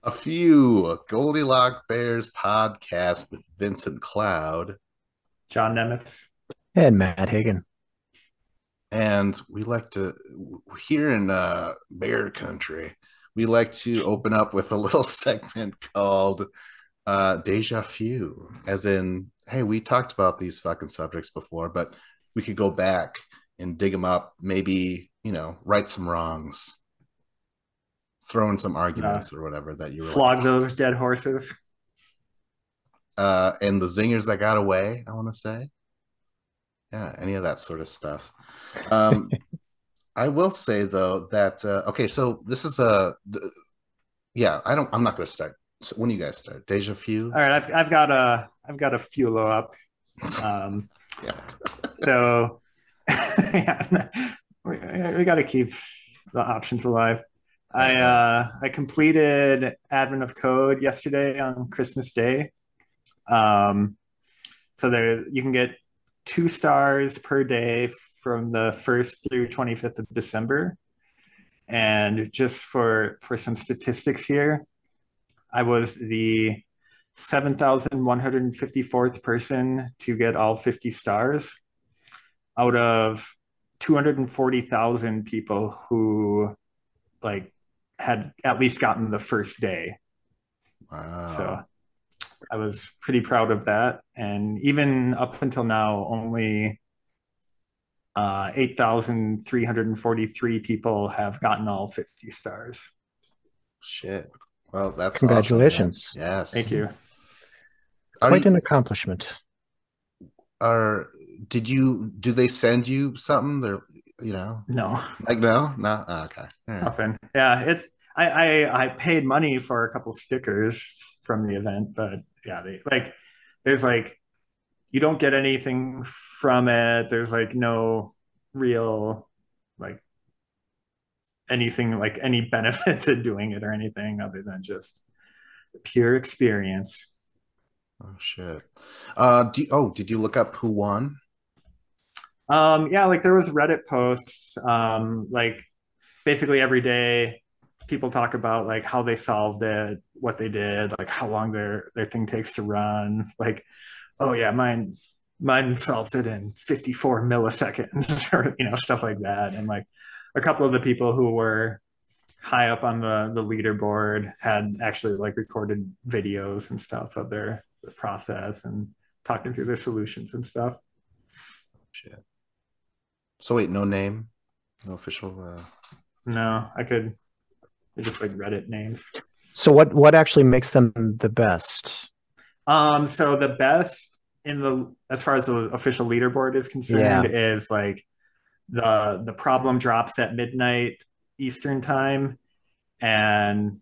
A few Goldilock Bears podcast with Vincent Cloud, John Nemitz. And Matt Hagan. and we like to here in Bear Country. We like to open up with a little segment called Deja Vu, as in, hey, we talked about these fucking subjects before, but we could go back and dig them up, maybe, right some wrongs, throw in some Uh, arguments or whatever that you were like, Flog those dead horses. and the zingers that got away, I want to say. Yeah, any of that sort of stuff. Um, I will say though that okay, so this is yeah. I'm not going to start. So when do you guys start? Deja vu. All right, I've got a fuelo up. Um, Yeah. so yeah, we got to keep the options alive. I completed Advent of Code yesterday on Christmas Day. Um, so there you can get 2 stars per day from the 1st through 25th of December. And just for some statistics here, I was the 7,154th person to get all 50 stars out of 240,000 people who like had at least gotten the first day. So Wow. I was pretty proud of that. And even up until now, only 8,343 people have gotten all 50 stars. Shit. Well, that's awesome, man. Congratulations. Thank Yes. you. Are Quite you an accomplishment. are do they send you something? They're No, like no. Oh, okay. All right. nothing. Yeah, I paid money for a couple stickers from the event, but yeah, there's like you don't get anything from it. There's like no real like anything like any benefit to doing it or anything other than just pure experience. Oh shit. Did you look up who won? Yeah, like there was Reddit posts, like basically every day people talk about like how they solved it, what they did, like how long their thing takes to run. Like, oh yeah, mine solves it in 54 milliseconds or stuff like that. And like a couple of the people who were high up on the leaderboard had actually like recorded videos and stuff of their process and talking through their solutions and stuff. Shit. So wait, no name, no official. No, they're just like Reddit names. So what actually makes them the best? So the best in the as far as the official leaderboard is concerned Yeah. is like the problem drops at midnight Eastern time, and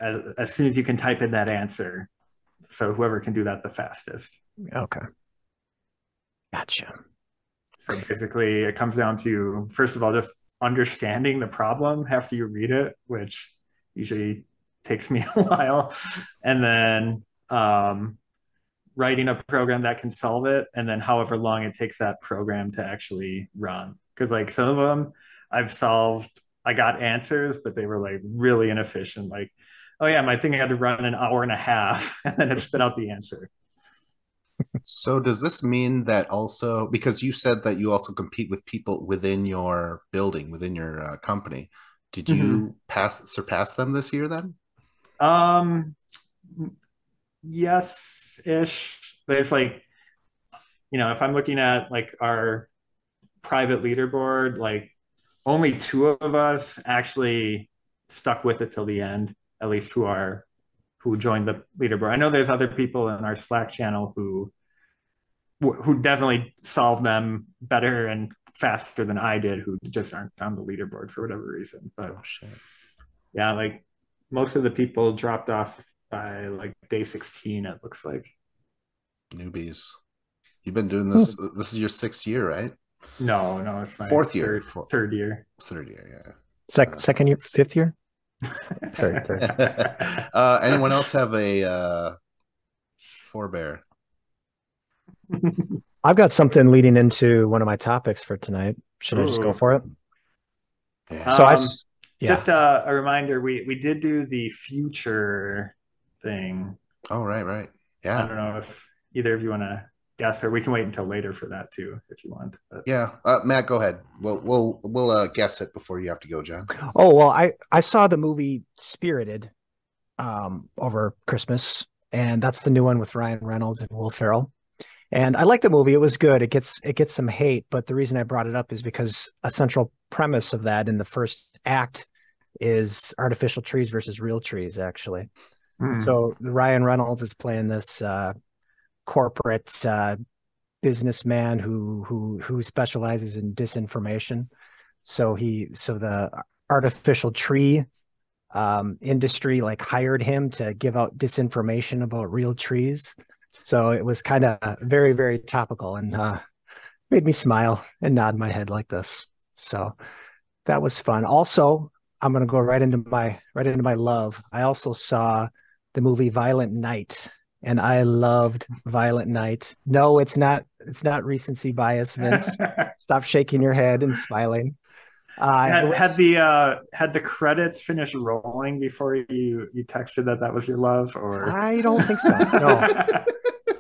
as soon as you can type in that answer, so whoever can do that the fastest. Okay. Gotcha. So basically, it comes down to first of all just understanding the problem after you read it, which usually takes me a while, and then writing a program that can solve it, and then however long it takes that program to actually run. Because like some of them I've solved, I got answers, but they were like really inefficient. Like, oh yeah, my thing had to run an hour and a half, and then it spit out the answer. So does this mean that also, because you said that you also compete with people within your building, within your company, did Mm-hmm. you surpass them this year then? Um, yes, ish. But it's like if I'm looking at like our private leaderboard, like only two of us actually stuck with it till the end, at least who joined the leaderboard. I know there's other people in our Slack channel who definitely solved them better and faster than I did, who just aren't on the leaderboard for whatever reason. But Oh shit. yeah, like most of the people dropped off by like day 16, it looks like. Newbies. You've been doing Hmm. this. This is your sixth year, right? No, no, it's my Fourth year. third year. Third year, yeah. Second year, fifth year? Third. Anyone else have a forebear? I've got something leading into one of my topics for tonight. Should I just go Ooh. for it? Yeah. So Um, Yeah. Just a reminder, we did do the future thing. Oh, right. I Yeah. don't know if either of you want to guess, or we can wait until later for that too, if you want. But Yeah. Matt, go ahead. We'll guess it before you have to go, John. Oh, well, I saw the movie Spirited over Christmas, and that's the new one with Ryan Reynolds and Will Ferrell. And I like the movie. It was good. It gets some hate, but the reason I brought it up is because a central premise of that in the first act is artificial trees versus real trees, actually. mm. So Ryan Reynolds is playing this corporate businessman who specializes in disinformation. So the artificial tree industry like hired him to give out disinformation about real trees. So it was kind of very, very topical and made me smile and nod my head like this. So that was fun. Also, I'm gonna go right into my love. I also saw the movie Violent Night, and I loved Violent Night. No, it's not recency bias, Vince. Stop shaking your head and smiling. It was Had the credits finished rolling before you texted that was your love, or I don't think so. No.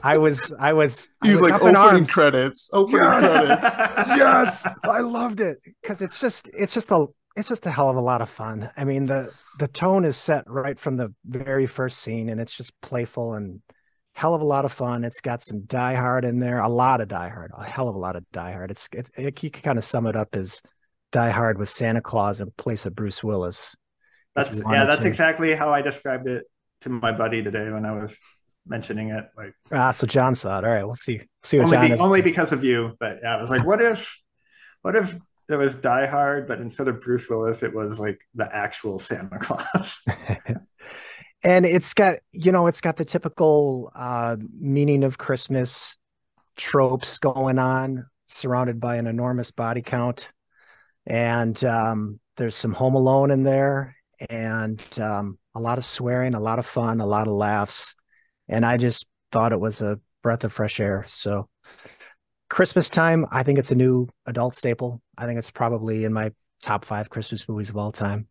I He was was like up in opening arms. credits, opening credits. Yes. Yes. I loved it because it's just a hell of a lot of fun. I mean, the tone is set right from the very first scene and it's just playful and hell of a lot of fun. It's got some Die Hard in there, a lot of Die Hard, a hell of a lot of Die Hard. You can kind of sum it up as Die Hard with Santa Claus in place of Bruce Willis if you wanted that's to. exactly how I described it to my buddy today when I was mentioning it. Like So John saw it. All right, we'll see what John is. only because of you. But yeah, I was like, what if there was Die Hard, but instead of Bruce Willis, it was like the actual Santa Claus. And it's got the typical meaning of Christmas tropes going on, surrounded by an enormous body count. And there's some Home Alone in there, and a lot of swearing, a lot of fun, a lot of laughs. And I just thought it was a breath of fresh air. So Christmas time, I think it's a new adult staple. I think it's probably in my top 5 Christmas movies of all time,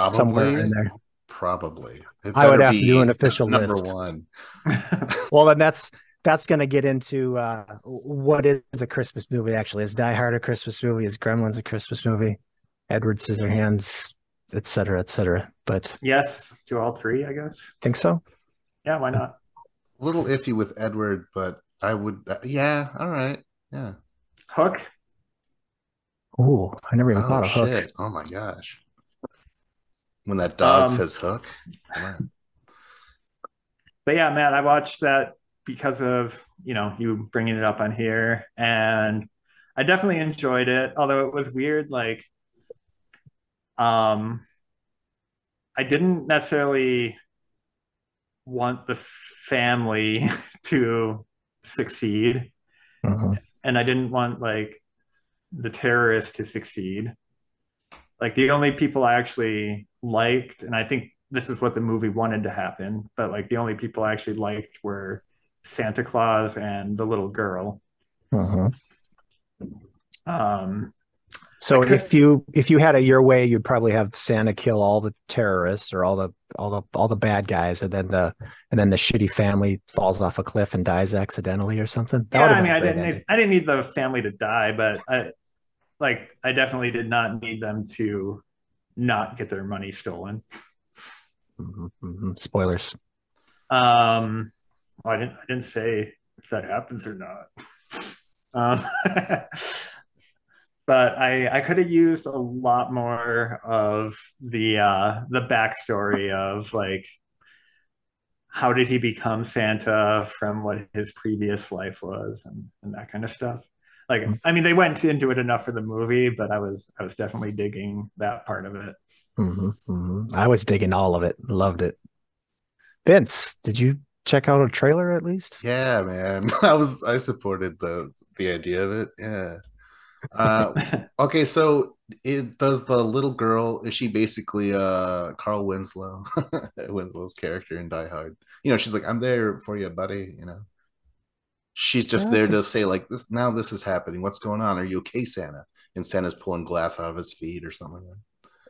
somewhere in Probably, there. probably. It I would better have to do an be official number list. one. Well, then that's going to get into what is a Christmas movie actually. Is Die Hard a Christmas movie? Is Gremlins a Christmas movie? Edward Scissorhands, et cetera, et cetera. But Yes, to all three, I guess. think so. Yeah, why not? A little iffy with Edward, but I would. Yeah, all right. Yeah. Hook. Oh, I never even Oh thought of Hook. shit! Oh my gosh! When that dog Um, says "hook," come on. but yeah, Matt, I watched that because of you bringing it up on here, and I definitely enjoyed it. Although it was weird, like um, I didn't necessarily want the family to succeed, Mhm. and I didn't want like the terrorists to succeed. Like the only people I actually liked, and I think this is what the movie wanted to happen, but like the only people I actually liked were Santa Claus and the little girl. Mhm. Um, I So could, if you had it your way, you'd probably have Santa kill all the terrorists or all the bad guys, and then the shitty family falls off a cliff and dies accidentally or something. That yeah. would have I been mean, a great ending. I didn't need the family to die, but I definitely did not need them to not get their money stolen. Spoilers. I didn't say if that happens or not. Um, but I could have used a lot more of the backstory of like how did he become Santa from what his previous life was and that kind of stuff. Like, I mean, they went into it enough for the movie, but I was definitely digging that part of it. I was digging all of it. Loved it. Vince, did you check out a trailer at least? Yeah, man. I supported the idea of it. Yeah. Okay, so it does the little girl, is she basically Carl Winslow? Winslow's character in Die Hard. She's like, I'm there for you, buddy, She's just there That's a, to say, like, this is happening. What's going on? Are you okay, Santa? And Santa's pulling glass out of his feet or something like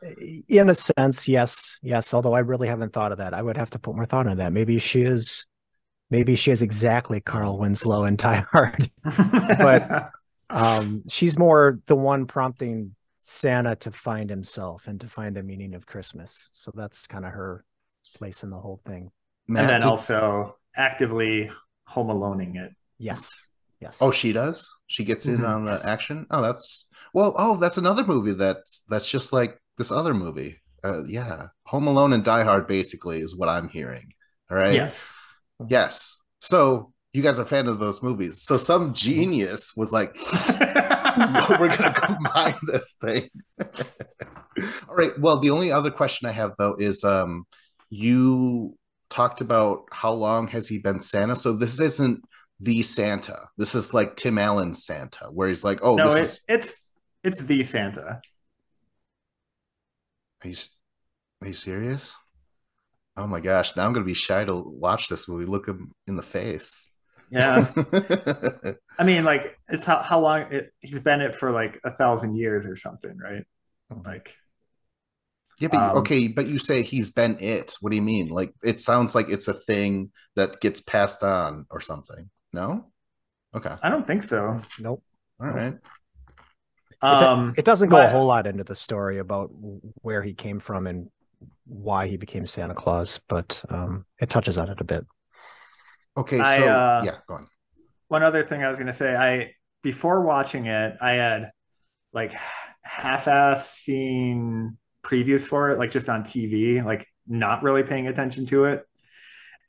that. In a sense, yes, yes. Although I really haven't thought of that. I would have to put more thought into that. Maybe she is exactly Carl Oh, Winslow in Die Hard, but she's more the one prompting Santa to find himself and to find the meaning of Christmas. So that's kind of her place in the whole thing. And Matt, then did also actively home aloneing it. Yes, oh yes. she does? She gets in Mhm. on the Yes. action? Oh, that's well, oh, that's another movie that's just like this other movie. Yeah. Home Alone and Die Hard basically is what I'm hearing. All right. Yes. Yes. So you guys are fan of those movies. So some genius was like, we're gonna combine this thing. All right. Well, the only other question I have though is you talked about how long has he been Santa? So this isn't the Santa. This is like Tim Allen's Santa, where he's like, oh, No, this is it's the Santa. are you are you serious? Oh my gosh, now I'm gonna be shy to watch this movie. Look him in the face. Yeah. I mean, like it's how long he's been it for like 1,000 years or something, right? Like, Yeah, but um, okay, but you say he's been it. What do you mean? Like it sounds like it's a thing that gets passed on or something. No? Okay. I don't think so. Nope. All Nope. right. It doesn't go a whole But lot into the story about where he came from and why he became Santa Claus, but it touches on it a bit. Okay, I so yeah, go on. one other thing I was gonna say, I before watching it, I had like half-ass seen previews for it, like just on TV, like not really paying attention to it.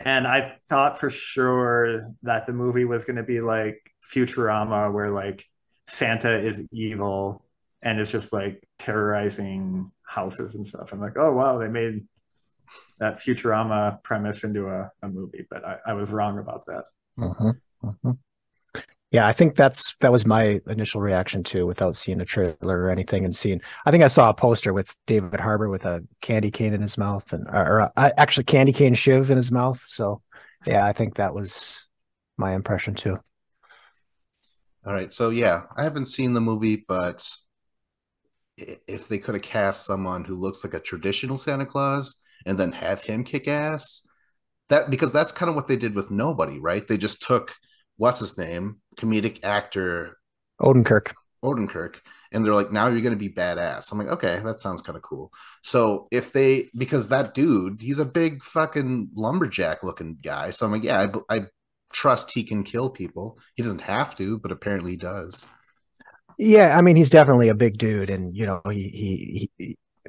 And I thought for sure that the movie was going to be like Futurama, where like Santa is evil and is just like terrorizing houses and stuff. I'm like, oh wow, they made that Futurama premise into a movie, but I was wrong about that. Mhm, mhm. Yeah, I think that was my initial reaction too, without seeing a trailer or anything, and seeing. I think I saw a poster with David Harbour with a candy cane in his mouth, and actually candy cane shiv in his mouth. So, yeah, I think that was my impression too. All right. So yeah, I haven't seen the movie, but if they could have cast someone who looks like a traditional Santa Claus and then have him kick ass, that because that's kind of what they did with Nobody, right? They just took what's his name, comedic actor Odenkirk. Odenkirk, and they're like, now you're going to be badass. I'm like, okay, that sounds kind of cool. So if they, because that dude, he's a big fucking lumberjack looking guy. So I'm like, yeah, I trust he can kill people. He doesn't have to, but apparently he does. Yeah, I mean he's definitely a big dude, and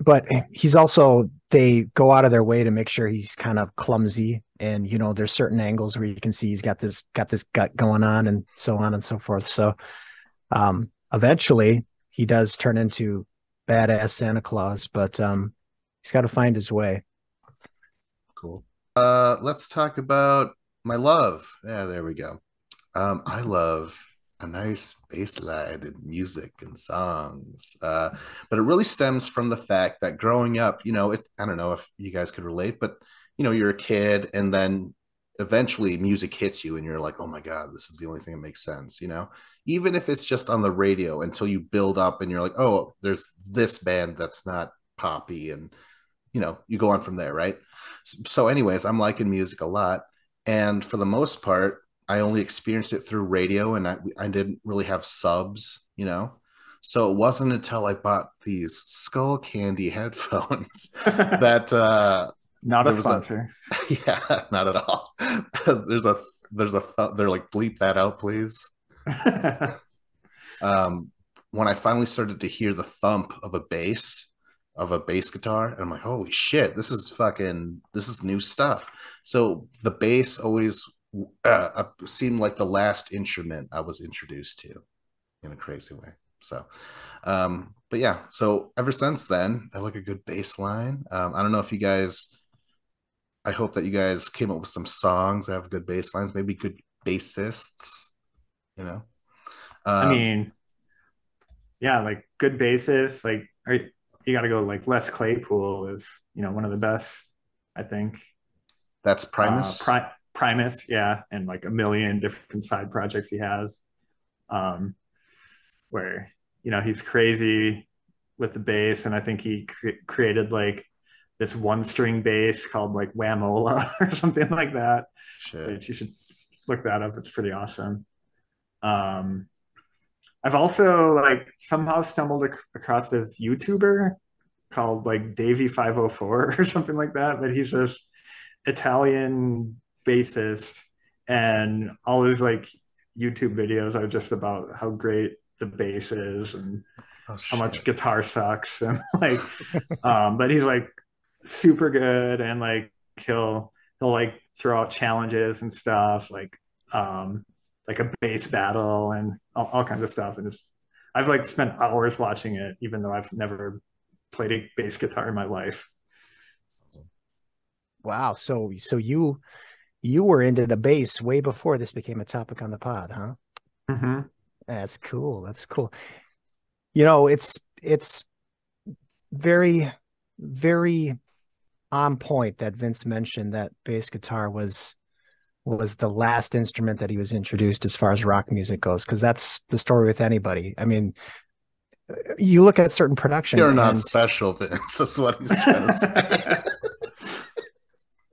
but he's also they go out of their way to make sure he's kind of clumsy, and there's certain angles where you can see he's got this gut going on, and so on and so forth. So eventually he does turn into badass Santa Claus, but he's got to find his way. Cool. Let's talk about my love. Yeah, there we go. I love a nice bass line and music and songs. But it really stems from the fact that growing up, I don't know if you guys could relate, but you're a kid and then eventually music hits you and you're like, oh my God, this is the only thing that makes sense, even if it's just on the radio until you build up and you're like, oh, there's this band that's not poppy and you go on from there, right? So anyways, I'm liking music a lot, and for the most part I only experienced it through radio, and I didn't really have subs. So it wasn't until I bought these Skull Candy headphones that Not a there was a sponsor. yeah, not at all. They're like, bleep that out, please. um, when I finally started to hear the thump of a bass guitar, and I'm like, holy shit, this is new stuff. So the bass always seemed like the last instrument I was introduced to in a crazy way. So, but yeah, so ever since then, I like a good bass line. I don't know if you guys, I hope that you guys came up with some songs that have good bass lines, maybe good bassists, you know? I Um, mean, yeah, like good basis. Like, you got to go like Les Claypool is one of the best, I think. that's Primus. Primus, yeah, and like a million different side projects he has, where he's crazy with the bass, and I think he created like this one string bass called like Whamola or something like that. Shit. Which you should look that up. It's pretty awesome. Um, I've also like somehow stumbled across this YouTuber called like Davey 504 or something like that, but he's this Italian bassist, and all his like YouTube videos are just about how great the bass is and how much guitar sucks and like but he's like super good, and like he'll like throw out challenges and stuff like a bass battle and all kinds of stuff, and it's I've like spent hours watching it even though I've never played a bass guitar in my life. Wow. So you were into the bass way before this became a topic on the pod, huh? Mm-hmm. That's cool. That's cool. You know, it's very, very on point that Vince mentioned that bass guitar was the last instrument that he was introduced as far as rock music goes, because that's the story with anybody. I mean, you look at certain production. You're not special, Vince. That's what he's trying to say.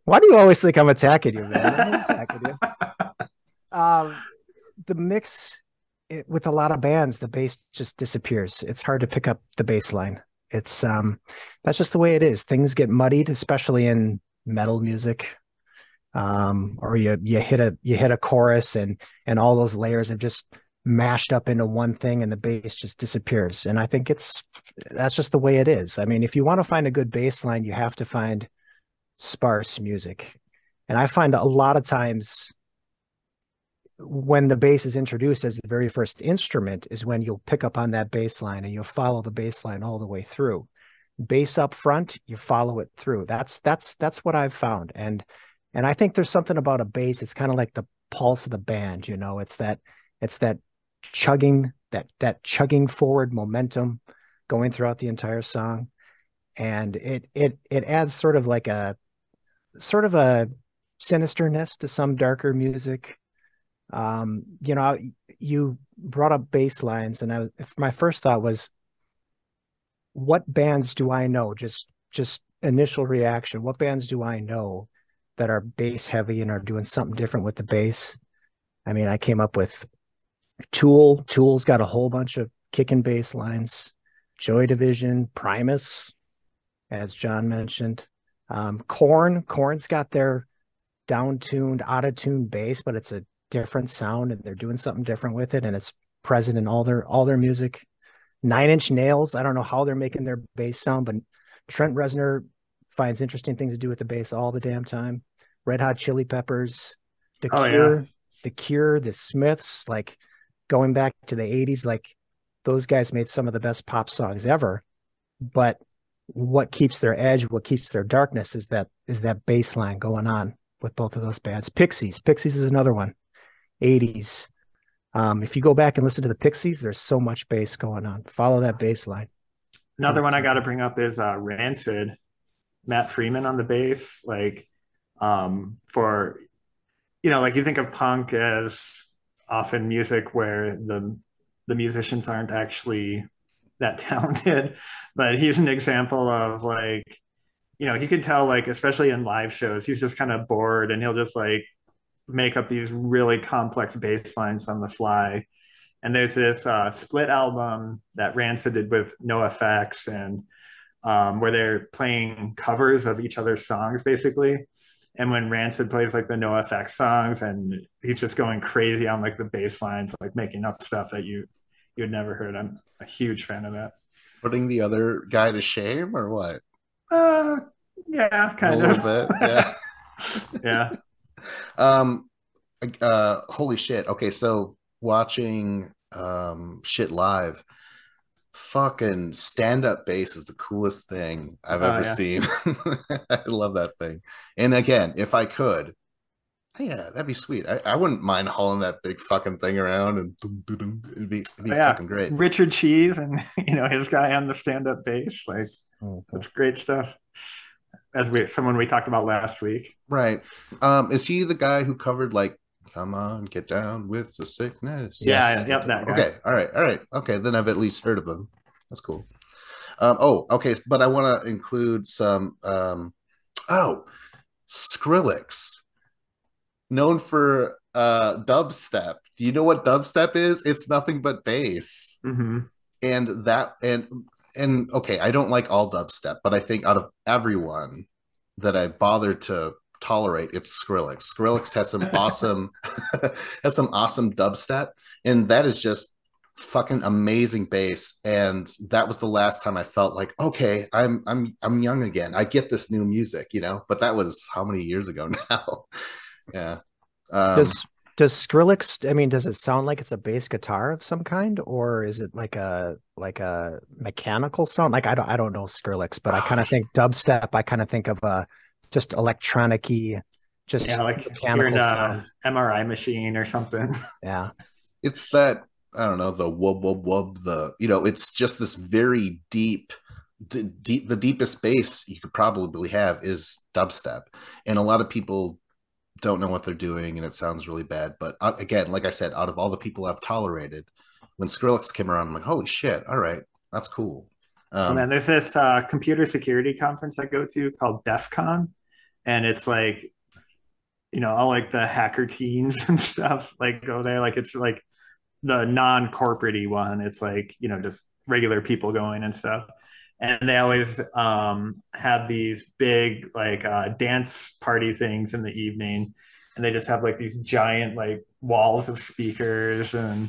Why do you always think I'm attacking you, man? I'm not attacking you. The mix with a lot of bands, the bass just disappears. It's hard to pick up the bass line. It's that's just the way it is. Things get muddied, especially in metal music. Or you hit a chorus and all those layers have just mashed up into one thing and the bass just disappears. And I think that's just the way it is. I mean, if you want to find a good bass line, you have to find sparse music. And I find a lot of times when the bass is introduced as the very first instrument is when you'll pick up on that bass line and you'll follow the bass line all the way through. Bass up front, you follow it through. That's what I've found. And I think there's something about a bass. It's kind of like the pulse of the band, you know. It's that chugging, that chugging forward momentum going throughout the entire song. And it adds sort of a sinisterness to some darker music. You know, you brought up bass lines, and my first thought was, what bands do I know? Just initial reaction. What bands do I know that are bass heavy and are doing something different with the bass? I mean, I came up with Tool. Tool's got a whole bunch of kick and bass lines. Joy Division, Primus, as John mentioned. Korn's got their down-tuned, out-of-tune bass, but it's a different sound, and they're doing something different with it, and it's present in all their music. Nine Inch Nails, I don't know how they're making their bass sound, but Trent Reznor finds interesting things to do with the bass all the damn time. Red Hot Chili Peppers, The Cure, the Smiths, like going back to the 80s, like those guys made some of the best pop songs ever. But what keeps their edge, what keeps their darkness is that bass line going on with both of those bands. Pixies is another one. 80s. If you go back and listen to the Pixies, there's so much bass going on. Follow that bass line. Another one I got to bring up is Rancid. Matt Freeman on the bass, like for, you know, like you think of punk as often music where the musicians aren't actually that talented, but he's an example of like, you know, he could tell, like, especially in live shows, he's just kind of bored and he'll just like make up these really complex bass lines on the fly. And there's this split album that Rancid did with NoFX, and where they're playing covers of each other's songs, basically. And when Rancid plays like the NoFX songs, and he's just going crazy on like the bass lines, like making up stuff that you had never heard. I'm a huge fan of that. Putting the other guy to shame, or what? Yeah, kind of. A little bit, yeah. Yeah. Holy shit. Okay, so watching shit live, fucking stand-up bass is the coolest thing I've ever seen. I love that thing. And again, if I could, yeah, that'd be sweet. I wouldn't mind hauling that big fucking thing around, and it'd be fucking great. Richard Cheese and, you know, his guy on the stand-up bass, like that's great stuff. Someone we talked about last week. Right. Is he the guy who covered like "Come On, Get Down with the Sickness"? Yeah, yep, that guy. Okay, all right. Okay, then I've at least heard of him. That's cool. Oh, okay, but I want to include some. Oh, Skrillex, known for dubstep. Do you know what dubstep is? It's nothing but bass. Mm-hmm. And that and okay, I don't like all dubstep, but I think out of everyone that I bothered to tolerate, it's Skrillex. Skrillex has some awesome has some awesome dubstep, and that is just fucking amazing bass. And that was the last time I felt like, okay, I'm young again. I get this new music, you know. But that was how many years ago now? Yeah. Um, Does does Skrillex, I mean, does it sound like it's a bass guitar of some kind, or is it like a mechanical sound? Like I don't know Skrillex, but I kind of think dubstep, I kind of think of a just electronic-y, Yeah, just like you're in mechanical a sound. MRI machine or something. Yeah. it's that I don't know, the wub wub wub, the it's just this very deep, the deepest bass you could probably have is dubstep, and a lot of people don't know what they're doing, and it sounds really bad. But again, like I said, out of all the people I've tolerated, when Skrillex came around, I'm like, holy shit, all right, that's cool. Oh man, um there's this computer security conference I go to called DEF CON, and it's like, all like the hacker teens and stuff like go there. Like it's like the non-corporate one. It's like, just regular people going and stuff. And they always have these big like dance party things in the evening, and they just have like these giant like walls of speakers, and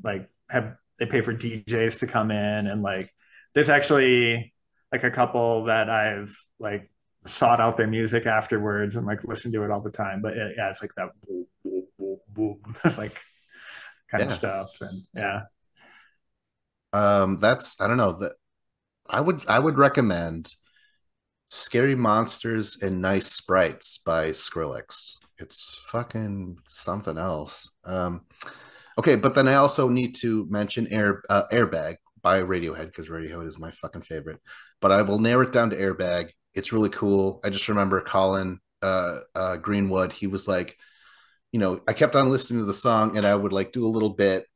like have they pay for DJs to come in, and like there's actually like a couple that I've like sought out their music afterwards and like listen to it all the time. But yeah, it's like that boom, boom, boom, boom, like kind of yeah. stuff, and yeah. That's, I don't know, that I would recommend Scary Monsters and Nice Sprites by Skrillex. It's fucking something else. Okay, but then I also need to mention Airbag by Radiohead, because Radiohead is my fucking favorite. But I will narrow it down to Airbag. It's really cool. I just remember Colin Greenwood. He was like, I kept on listening to the song, and I would like do a little bit,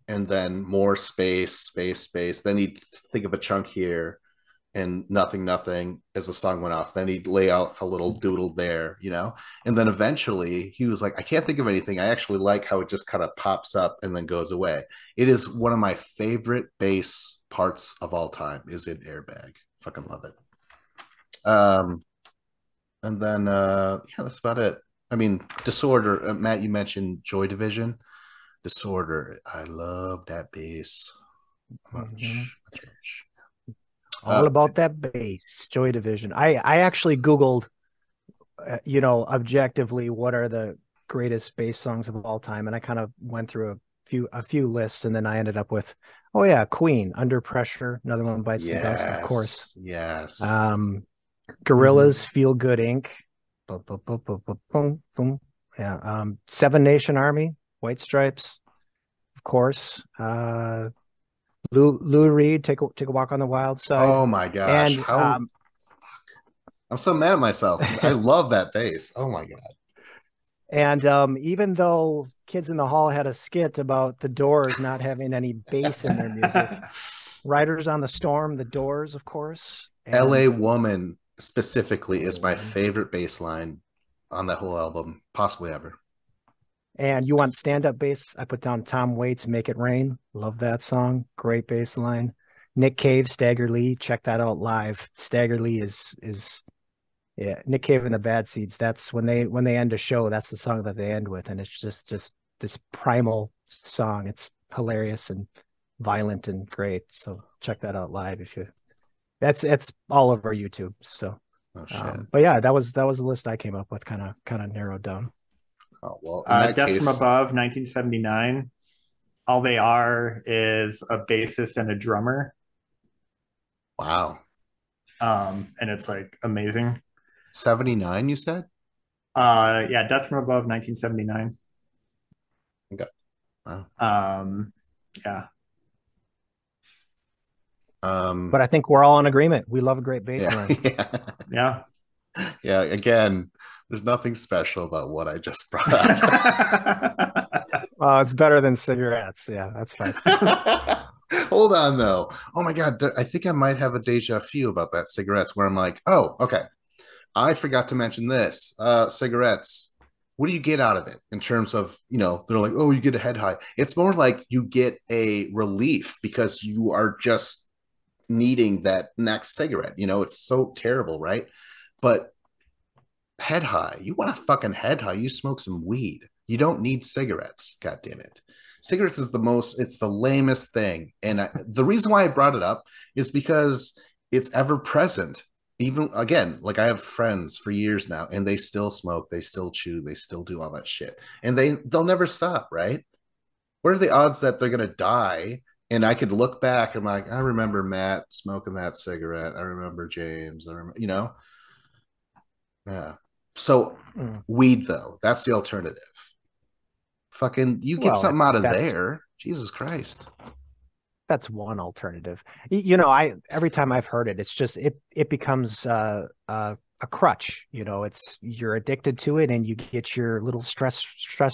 and then more space, space, space. Then he'd think of a chunk here, and nothing, nothing as the song went off. Then he'd lay out a little doodle there, and then eventually he was like, I can't think of anything. I actually like how it just kind of pops up and then goes away. It is one of my favorite bass parts of all time, is in Airbag. Fucking love it. And then yeah, that's about it. I mean, Disorder, Matt, you mentioned Joy Division. Disorder, I love that bass Mhm. much. All about that bass, Joy Division. I actually Googled, objectively, what are the greatest bass songs of all time, and I kind of went through a few lists, and then I ended up with, oh yeah, Queen, Under Pressure, Another One Bites the Dust, of course. Yes, yes. Um, Mm-hmm. Gorillaz, Feel Good Inc. Boom, boom, boom, boom, boom, boom, boom. Yeah. Seven Nation Army, White Stripes, of course. Lou Reed, take a walk on the wild side, Oh my gosh, and how I'm so mad at myself. I love that bass. Oh my god. and even though Kids in the Hall had a skit about the Doors not having any bass in their music, Riders on the Storm, the Doors, of course, LA and Woman specifically LA is my Woman. favorite bass line on that whole album, possibly ever. And you want stand-up bass? I put down Tom Waits, Make It Rain. Love that song. Great bass line. Nick Cave, Stagger Lee. Check that out live. Stagger Lee is yeah. Nick Cave and the Bad Seeds. That's when they end a show. That's the song that they end with, and it's just this primal song. It's hilarious and violent and great. So check that out live if you. That's it's all over YouTube. So, Oh shit. but yeah, that was the list I came up with. Kind of narrowed down. Oh well, in that Death from case, Above, 1979. All they are is a bassist and a drummer, wow. and it's like amazing. 79, you said? Yeah, Death from Above, 1979. Okay. Wow. Yeah. But I think we're all in agreement. We love a great bass Yeah. line. Yeah. Yeah. Yeah. Again, there's nothing special about what I just brought up. It's better than cigarettes. Yeah, that's fine. hold on though. Oh my god, I think I might have a deja vu about that cigarettes where I'm like, oh, okay. I forgot to mention this. Cigarettes. What do you get out of it in terms of, they're like, oh, you get a head high. It's more like you get a relief because you are just needing that next cigarette. It's so terrible, right? But head high, you want a fucking head high, you smoke some weed. You don't need cigarettes. God damn it. Cigarettes is it's the lamest thing. And the reason why I brought it up is because it's ever present. Even again, like I have friends for years now and they still smoke, they still chew, they still do all that shit. And they'll never stop, right? What are the odds that they're going to die? And I could look back and I'm like, I remember Matt smoking that cigarette. I remember James. I remember, yeah. So weed though, that's the alternative. Fucking, you get something out of there. Jesus Christ. That's one alternative. I every time I've heard it, it's just it becomes a crutch. You're addicted to it, and you get your little stress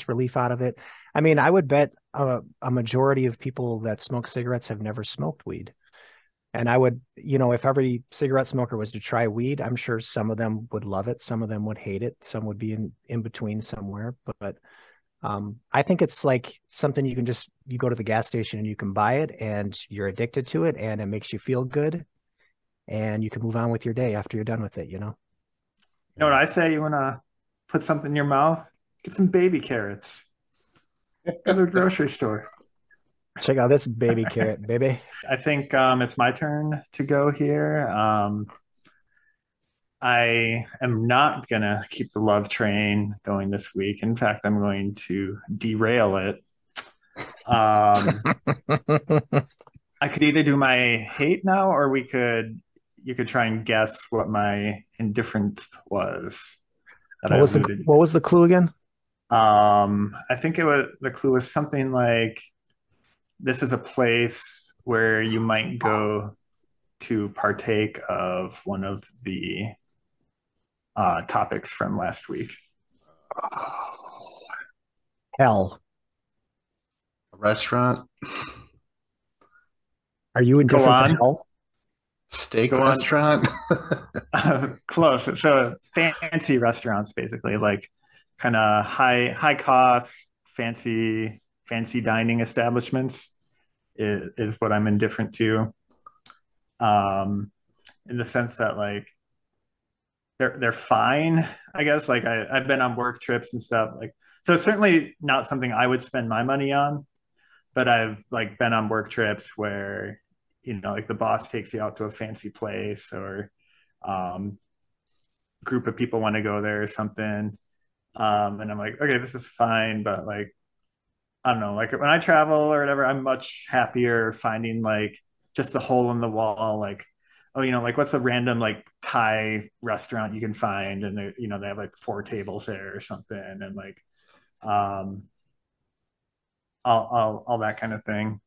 relief out of it. I mean, I would bet a majority of people that smoke cigarettes have never smoked weed. And I would, if every cigarette smoker was to try weed, I'm sure some of them would love it, some of them would hate it, some would be in between somewhere. But I think it's like something you go to the gas station and you can buy it and you're addicted to it and it makes you feel good and you can move on with your day after you're done with it, You know what I say? You want to put something in your mouth? Get some baby carrots. Go to the grocery store. Check out this baby carrot, baby. I think it's my turn to go here. I am not going to keep the love train going this week. In fact, I'm going to derail it. I could either do my hate now, or you could try and guess what my indifferent was. What was the clue again? I think the clue was something like, this is a place where you might go to partake of one of the topics from last week. Oh, hell. A restaurant? Are you indifferent to hell? Steak restaurant? Close. So fancy restaurants, basically, like kind of high cost, fancy dining establishments is what I'm indifferent to. In the sense that like they're fine, I guess. Like I've been on work trips and stuff. Like, so it's certainly not something I would spend my money on, but I've like been on work trips where, like the boss takes you out to a fancy place, or group of people want to go there or something. And I'm like, okay, this is fine, but like, I don't know, like when I travel or whatever, I'm much happier finding like just the hole in the wall, like, oh, like what's a random like Thai restaurant you can find, and they have like 4 tables there or something, and like all that kind of thing.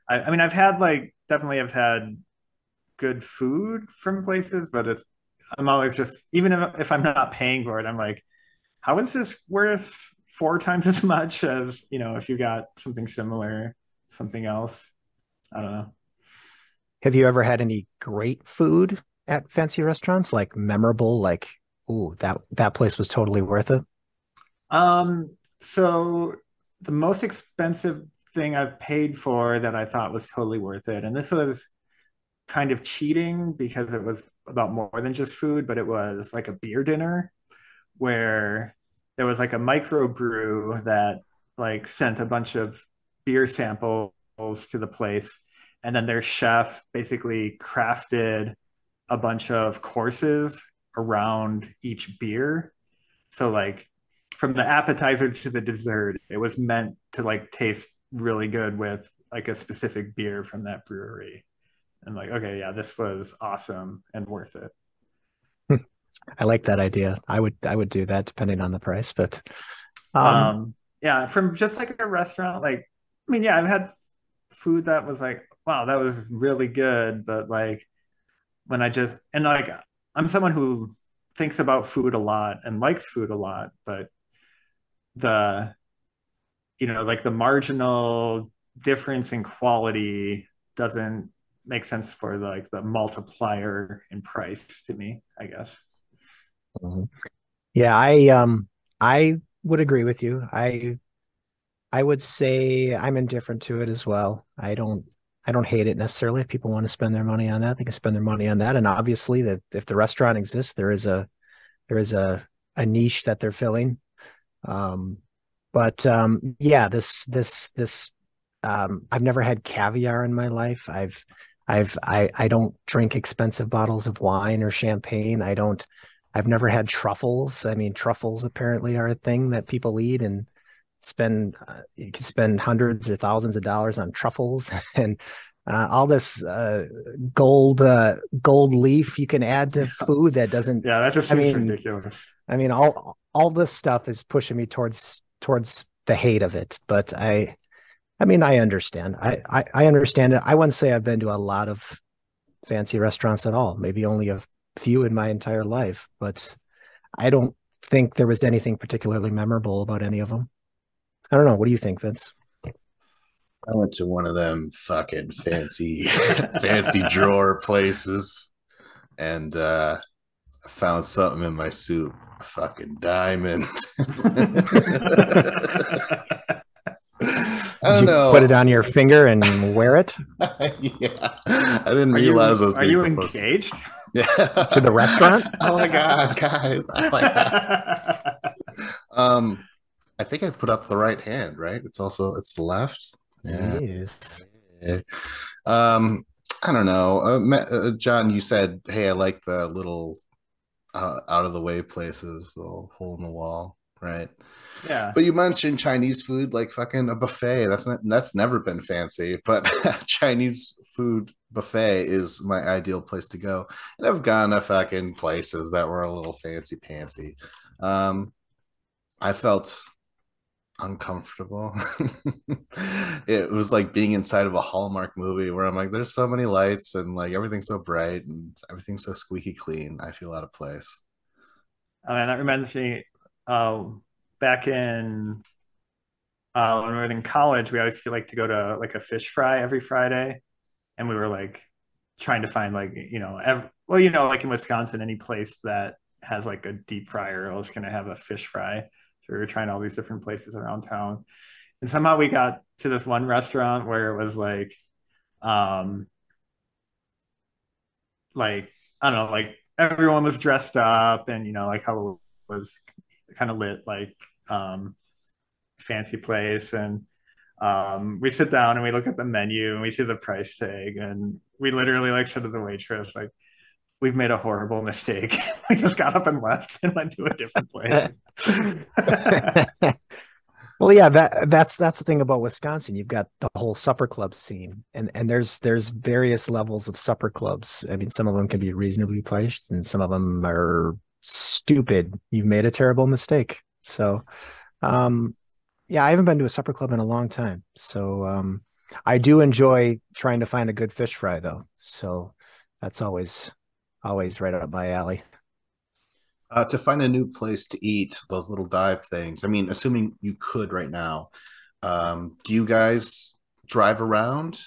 I mean, definitely have had good food from places, but I'm always just, even if I'm not paying for it, I'm like, how is this worth 4 times as much as, if you got something similar, something else? I don't know. Have you ever had any great food at fancy restaurants, like memorable, like, ooh, that place was totally worth it? So the most expensive thing I've paid for that I thought was totally worth it, and this was kind of cheating because it was about more than just food, but it was like a beer dinner where there was like a microbrew that like sent a bunch of beer samples to the place, and then their chef basically crafted a bunch of courses around each beer. So like from the appetizer to the dessert, it was meant to like taste really good with like a specific beer from that brewery. And like, okay, yeah, this was awesome and worth it. I like that idea. I would do that depending on the price, but yeah, from just like a restaurant, like, I mean, yeah, I've had food that was like, wow, that was really good, but like when I'm someone who thinks about food a lot and likes food a lot, but the like the marginal difference in quality doesn't make sense for the multiplier in price to me, I guess. Mhm. Yeah, I would agree with you. I would say I'm indifferent to it as well. I don't hate it necessarily. If people want to spend their money on that, they can spend their money on that. And obviously that if the restaurant exists, there is a niche that they're filling. Um, but yeah, this I've never had caviar in my life. I don't drink expensive bottles of wine or champagne. I've never had truffles. I mean, truffles apparently are a thing that people eat and spend you can spend hundreds or thousands of dollars on truffles and all this gold leaf you can add to food that doesn't. Yeah, that just I seems mean, ridiculous. all this stuff is pushing me towards the hate of it. But I mean, I understand. I understand it. I wouldn't say I've been to a lot of fancy restaurants at all. Maybe only a few in my entire life, but I don't think there was anything particularly memorable about any of them. I don't know. What do you think, Vince? I went to one of them fucking fancy, fancy drawer places, and I found something in my soup. A fucking diamond. I Did don't you put know. it on your finger and wear it Yeah, I didn't realize I was Are getting you proposed to. engaged? Yeah. to the restaurant? Oh my god, guys! Oh my god. Um, I think I put up the right hand, right? It's the left. Yeah. Yes. Yeah. Um, I don't know. John, you said, "Hey, I like the little out of the way places, the hole in the wall," right? Yeah. But you mentioned Chinese food, like fucking a buffet. That's never been fancy, but Chinese food buffet is my ideal place to go. And I've gone to fucking places that were a little fancy pantsy. Um, I felt uncomfortable. It was like being inside of a Hallmark movie where I'm like, there's so many lights and like everything's so bright and everything's so squeaky clean. I feel out of place. I mean, that reminds me, uh, back in when we were in college, we always like to go to like a fish fry every Friday, and we were like trying to find like well, like in Wisconsin, any place that has like a deep fryer is going to have a fish fry. So we were trying all these different places around town, and somehow we got to this one restaurant where it was um, like I don't know, like everyone was dressed up, and like how it was kind of lit, like fancy place, and we sit down and we look at the menu and we see the price tag, and we literally like said to the waitress, like, we've made a horrible mistake. We just got up and left and went to a different place. Well, yeah, that's the thing about Wisconsin. You've got the whole supper club scene, and there's various levels of supper clubs. I mean, some of them can be reasonably priced, and some of them are stupid. You've made a terrible mistake. So, um, yeah, I haven't been to a supper club in a long time. So, I do enjoy trying to find a good fish fry, though. So that's always right up my alley. To find a new place to eat, those little dive things. I mean, assuming you could right now, do you guys drive around?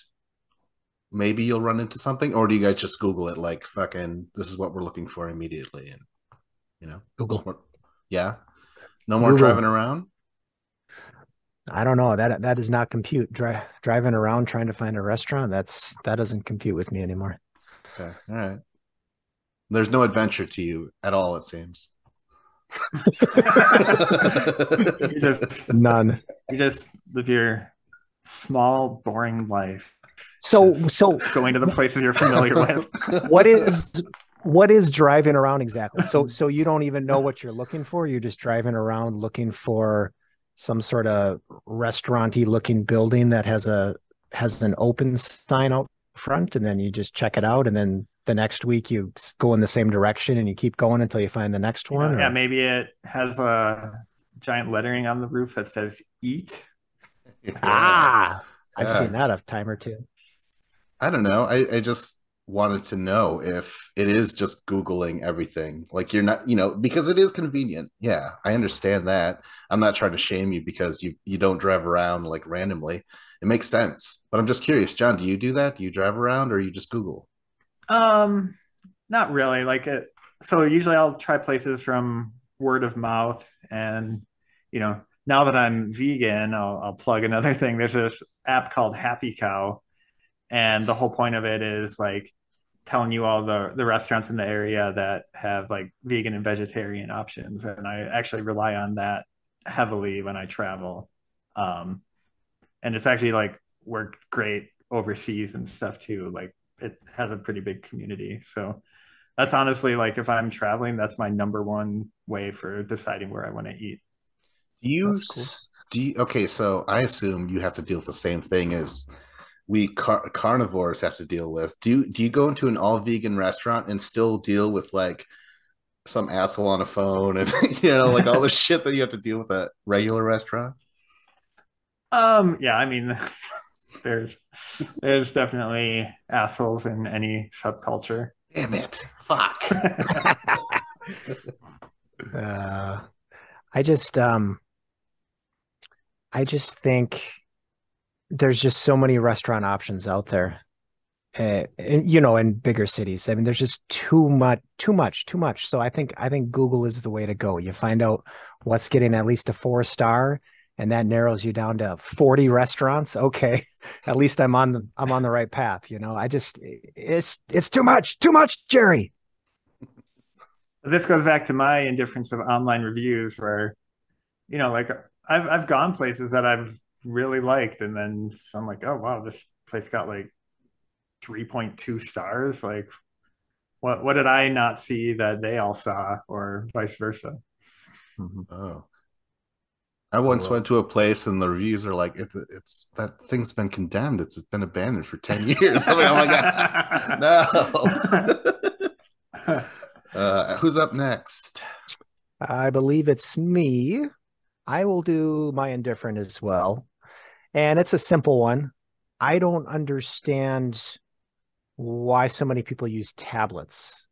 Maybe you'll run into something, or do you guys just Google it like fucking this is what we're looking for immediately? And you know, Google, yeah, no more Google. driving around. I don't know. That does not compute. Driving around trying to find a restaurant, that doesn't compute with me anymore. Okay, all right. There's no adventure to you at all, it seems. you just None. you just live your small, boring life. So Going to the places you're familiar with. what is what is driving around exactly? So you don't even know what you're looking for. You're just driving around looking for some sort of restauranty looking building that has an open sign out front, and then you just check it out, and then the next week you go in the same direction and you keep going until you find the next one. Yeah, Or maybe it has a giant lettering on the roof that says "Eat." Yeah, I've yeah. seen that a time or two. I don't know. I just wanted to know if it is just Googling everything. Like you're not, because it is convenient. Yeah, I understand that. I'm not trying to shame you because you don't drive around like randomly. It makes sense. But I'm just curious, John, do you do that? Do you drive around or you just Google? Um, Not really. So usually I'll try places from word of mouth, and now that I'm vegan, I'll plug another thing. There's this app called Happy Cow, and the whole point of it is like telling you all the restaurants in the area that have like vegan and vegetarian options, and I actually rely on that heavily when I travel. Um, and it's actually like worked great overseas and stuff too. Like it has a pretty big community, so that's honestly like if I'm traveling, that's my number one way for deciding where I want to eat. That's cool. Okay, so I assume you have to deal with the same thing as we carnivores have to deal with. Do you go into an all vegan restaurant and still deal with like some asshole on a phone and like all the shit that you have to deal with at regular restaurant? Yeah, I mean, there's there's definitely assholes in any subculture. Damn it. Fuck. Uh, I just I just think there's just so many restaurant options out there. And in bigger cities. I mean, there's just too much. So I think Google is the way to go. You find out what's getting at least a 4 star, and that narrows you down to 40 restaurants. Okay, at least I'm on the right path. It's too much, Jerry. This goes back to my indifference of online reviews, where like I've gone places that I've really liked, and then so I'm like, oh wow, this place got like 3.2 stars. Like, what did I not see that they all saw, or vice versa? Mhm. Oh. I once Well, went to a place and the reviews are like, it's that thing's been condemned. It's been abandoned for 10 years. I'm like, oh my God. No. Who's up next? I believe it's me. I will do my indifferent as well. And it's a simple one. I don't understand why so many people use tablets.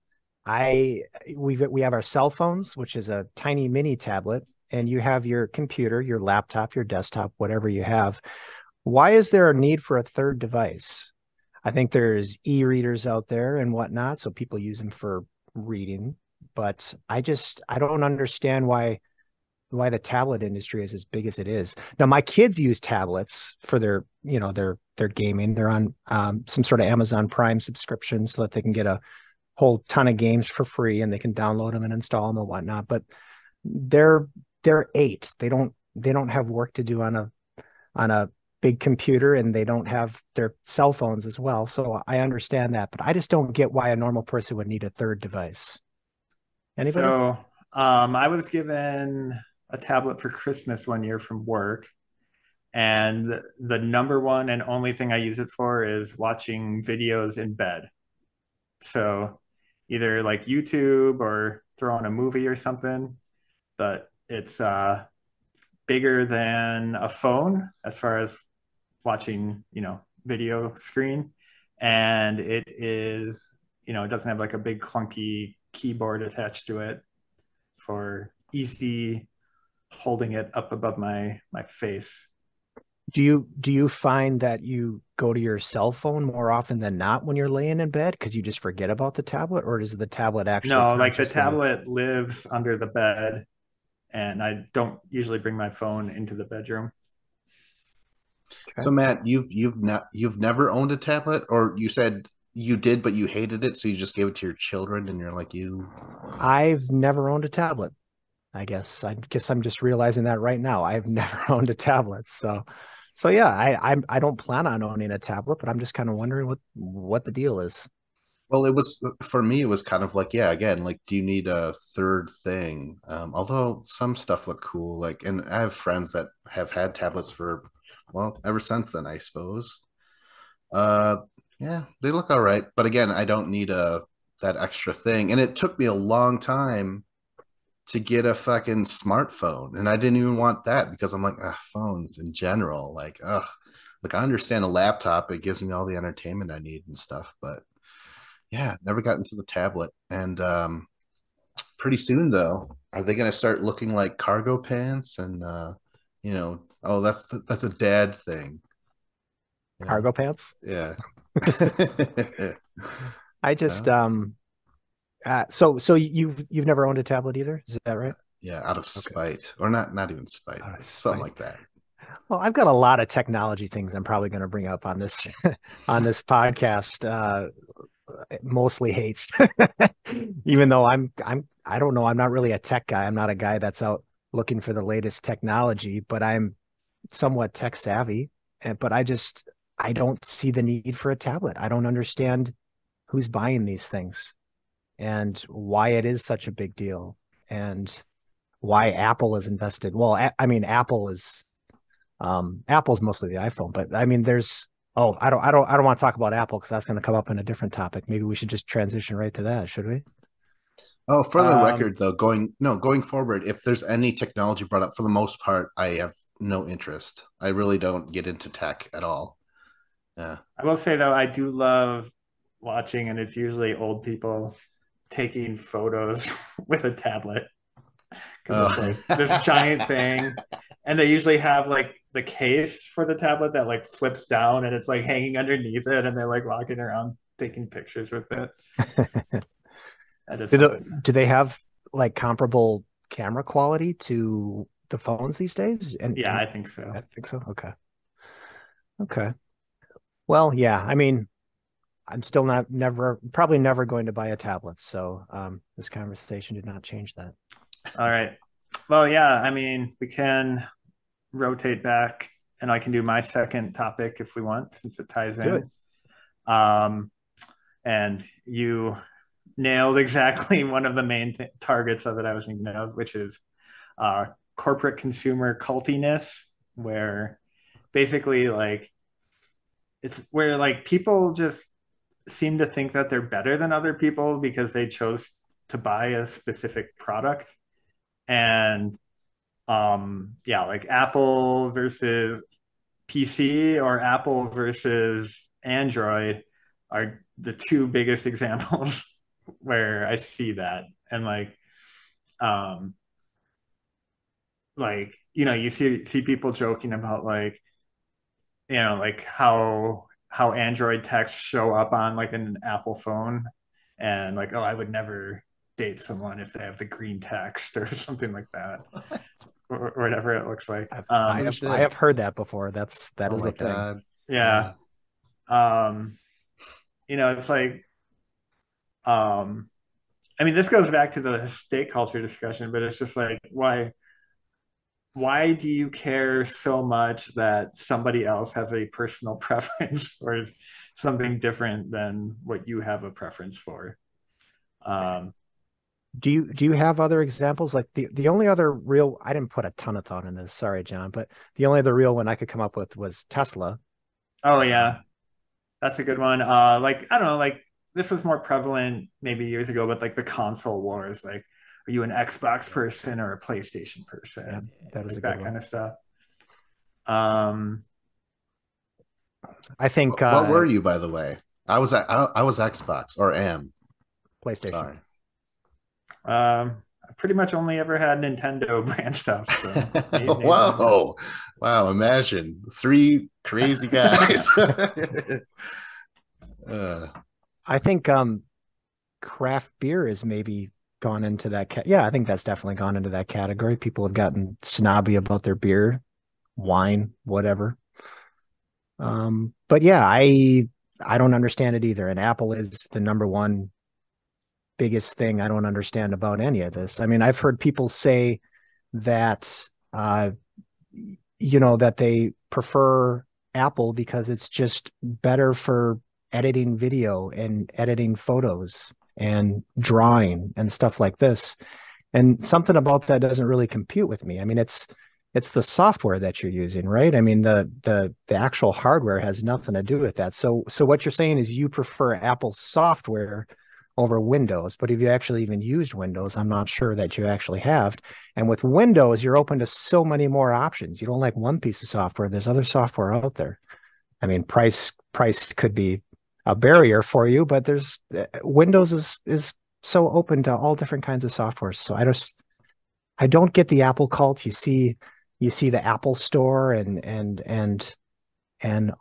I we have our cell phones, which is a tiny mini tablet, and you have your computer, your laptop, your desktop, whatever you have. Why is there a need for a third device? I think there's e-readers out there and whatnot, so people use them for reading, but I don't understand why the tablet industry is as big as it is. Now, my kids use tablets for their gaming. They're on some sort of Amazon Prime subscription so that they can get a whole ton of games for free and they can download them and install them and whatnot. But they're they're 8. They don't have work to do on a big computer, and they don't have their cell phones as well. So I understand that, but I just don't get why a normal person would need a third device. Anybody? So I was given a tablet for Christmas one year from work, and the number one and only thing I use it for is watching videos in bed. So either like YouTube or throw on a movie or something, but it's bigger than a phone as far as watching, video screen. And it is, it doesn't have like a big clunky keyboard attached to it for easy holding it up above my face. Do you find that you go to your cell phone more often than not when you're laying in bed because you just forget about the tablet, or does the tablet actually No, like the consciously? tablet lives under the bed, and I don't usually bring my phone into the bedroom. Okay. So Matt, you've never owned a tablet, or you said you did, but you hated it, so you just gave it to your children, and you're like you. I've never owned a tablet. I guess I'm just realizing that right now. I've never owned a tablet. So yeah, I don't plan on owning a tablet, but I'm just kind of wondering what the deal is. Well, it was for me. It was kind of like, yeah, again, like, do you need a third thing? Although some stuff look cool, like, and I have friends that have had tablets for, well, ever since then, I suppose. Uh, yeah, they look all right, but again, I don't need a that extra thing, and it took me a long time to get a fucking smartphone, and I didn't even want that because I'm like, phones in general, like I understand a laptop; it gives me all the entertainment I need and stuff, but Yeah, never got into the tablet. And pretty soon though, are they going to start looking like cargo pants? And oh, that's a dad thing. Cargo pants. Yeah. I just so you've never owned a tablet either, is that right? Yeah, out of Okay. spite, or not even spite, Out of something spite. like that. Well, I've got a lot of technology things I'm probably going to bring up on this on this podcast. Mostly hates, even though I don't know. I'm not really a tech guy. I'm not a guy that's out looking for the latest technology, but I'm somewhat tech savvy. But I don't see the need for a tablet. I don't understand who's buying these things and why it is such a big deal and why Apple is invested. Well, I mean, Apple's mostly the iPhone, but I mean, there's I don't want to talk about Apple because that's going to come up in a different topic. Maybe we should just transition right to that, should we? Oh, for the Um, record, though, going forward, if there's any technology brought up, for the most part, I have no interest. I really don't get into tech at all. Yeah. I will say though, I do love watching, and it's usually old people taking photos with a tablet because it's Oh. like this giant thing, and they usually have like the case for the tablet that like flips down, and it's like hanging underneath it, and they're like walking around taking pictures with it. That is something. Do they have like comparable camera quality to the phones these days? Yeah, And I think so. I think so. Okay. Okay. Well, yeah. I mean, I'm still probably never going to buy a tablet. So this conversation did not change that. All right. Well, yeah, I mean, we can rotate back and I can do my second topic if we want, since it ties Do it. in. Um, and you nailed exactly one of the main targets of it I was thinking of, which is uh, corporate consumer cultiness, where basically like it's where like people just seem to think that they're better than other people because they chose to buy a specific product. And yeah, like Apple versus PC or Apple versus Android are the two biggest examples where I see that. And um you see people joking about like like how Android texts show up on like an Apple phone, and like, oh, I would never date someone if they have the green text or something like that, or whatever it looks like. I have heard that before. That Oh is my a thing. God. Yeah. Um, it's like, um, I mean, this goes back to the state culture discussion, but it's just like, why do you care so much that somebody else has a personal preference or something different than what you have a preference for? Um, Do you have other examples? Like the only other real, I didn't put a ton of thought in this. Sorry, John, but the only other real one I could come up with was Tesla. oh yeah, that's a good one. Like I don't know, like this was more prevalent maybe years ago, but like the console wars, like are you an Xbox person or a PlayStation Yeah, person? that is Like a good that one. kind of stuff. Um, I think What were you, by the way? I was Xbox or am. PlayStation. Sorry. I pretty much only ever had Nintendo brand stuff, so maybe not. Whoa. Wow. Imagine three crazy guys. uh, I think craft beer is maybe gone into yeah, I think that's definitely gone into that category. People have gotten snobby about their beer, wine, whatever. But yeah, I don't understand it either. And Apple is the number one biggest thing I don't understand about any of this. I mean, I've heard people say that that they prefer Apple because it's just better for editing video and editing photos and drawing and stuff like this. And something about that doesn't really compute with me. I mean, it's the software that you're using, right? I mean, the actual hardware has nothing to do with that. So what you're saying is you prefer Apple's software over Windows, but if you actually even used Windows, I'm not sure that you actually have. And with Windows, you're open to so many more options. You don't like one piece of software, there's other software out there. I mean, price could be a barrier for you, but there's Windows is so open to all different kinds of software. So I don't get the Apple cult. You see the Apple Store and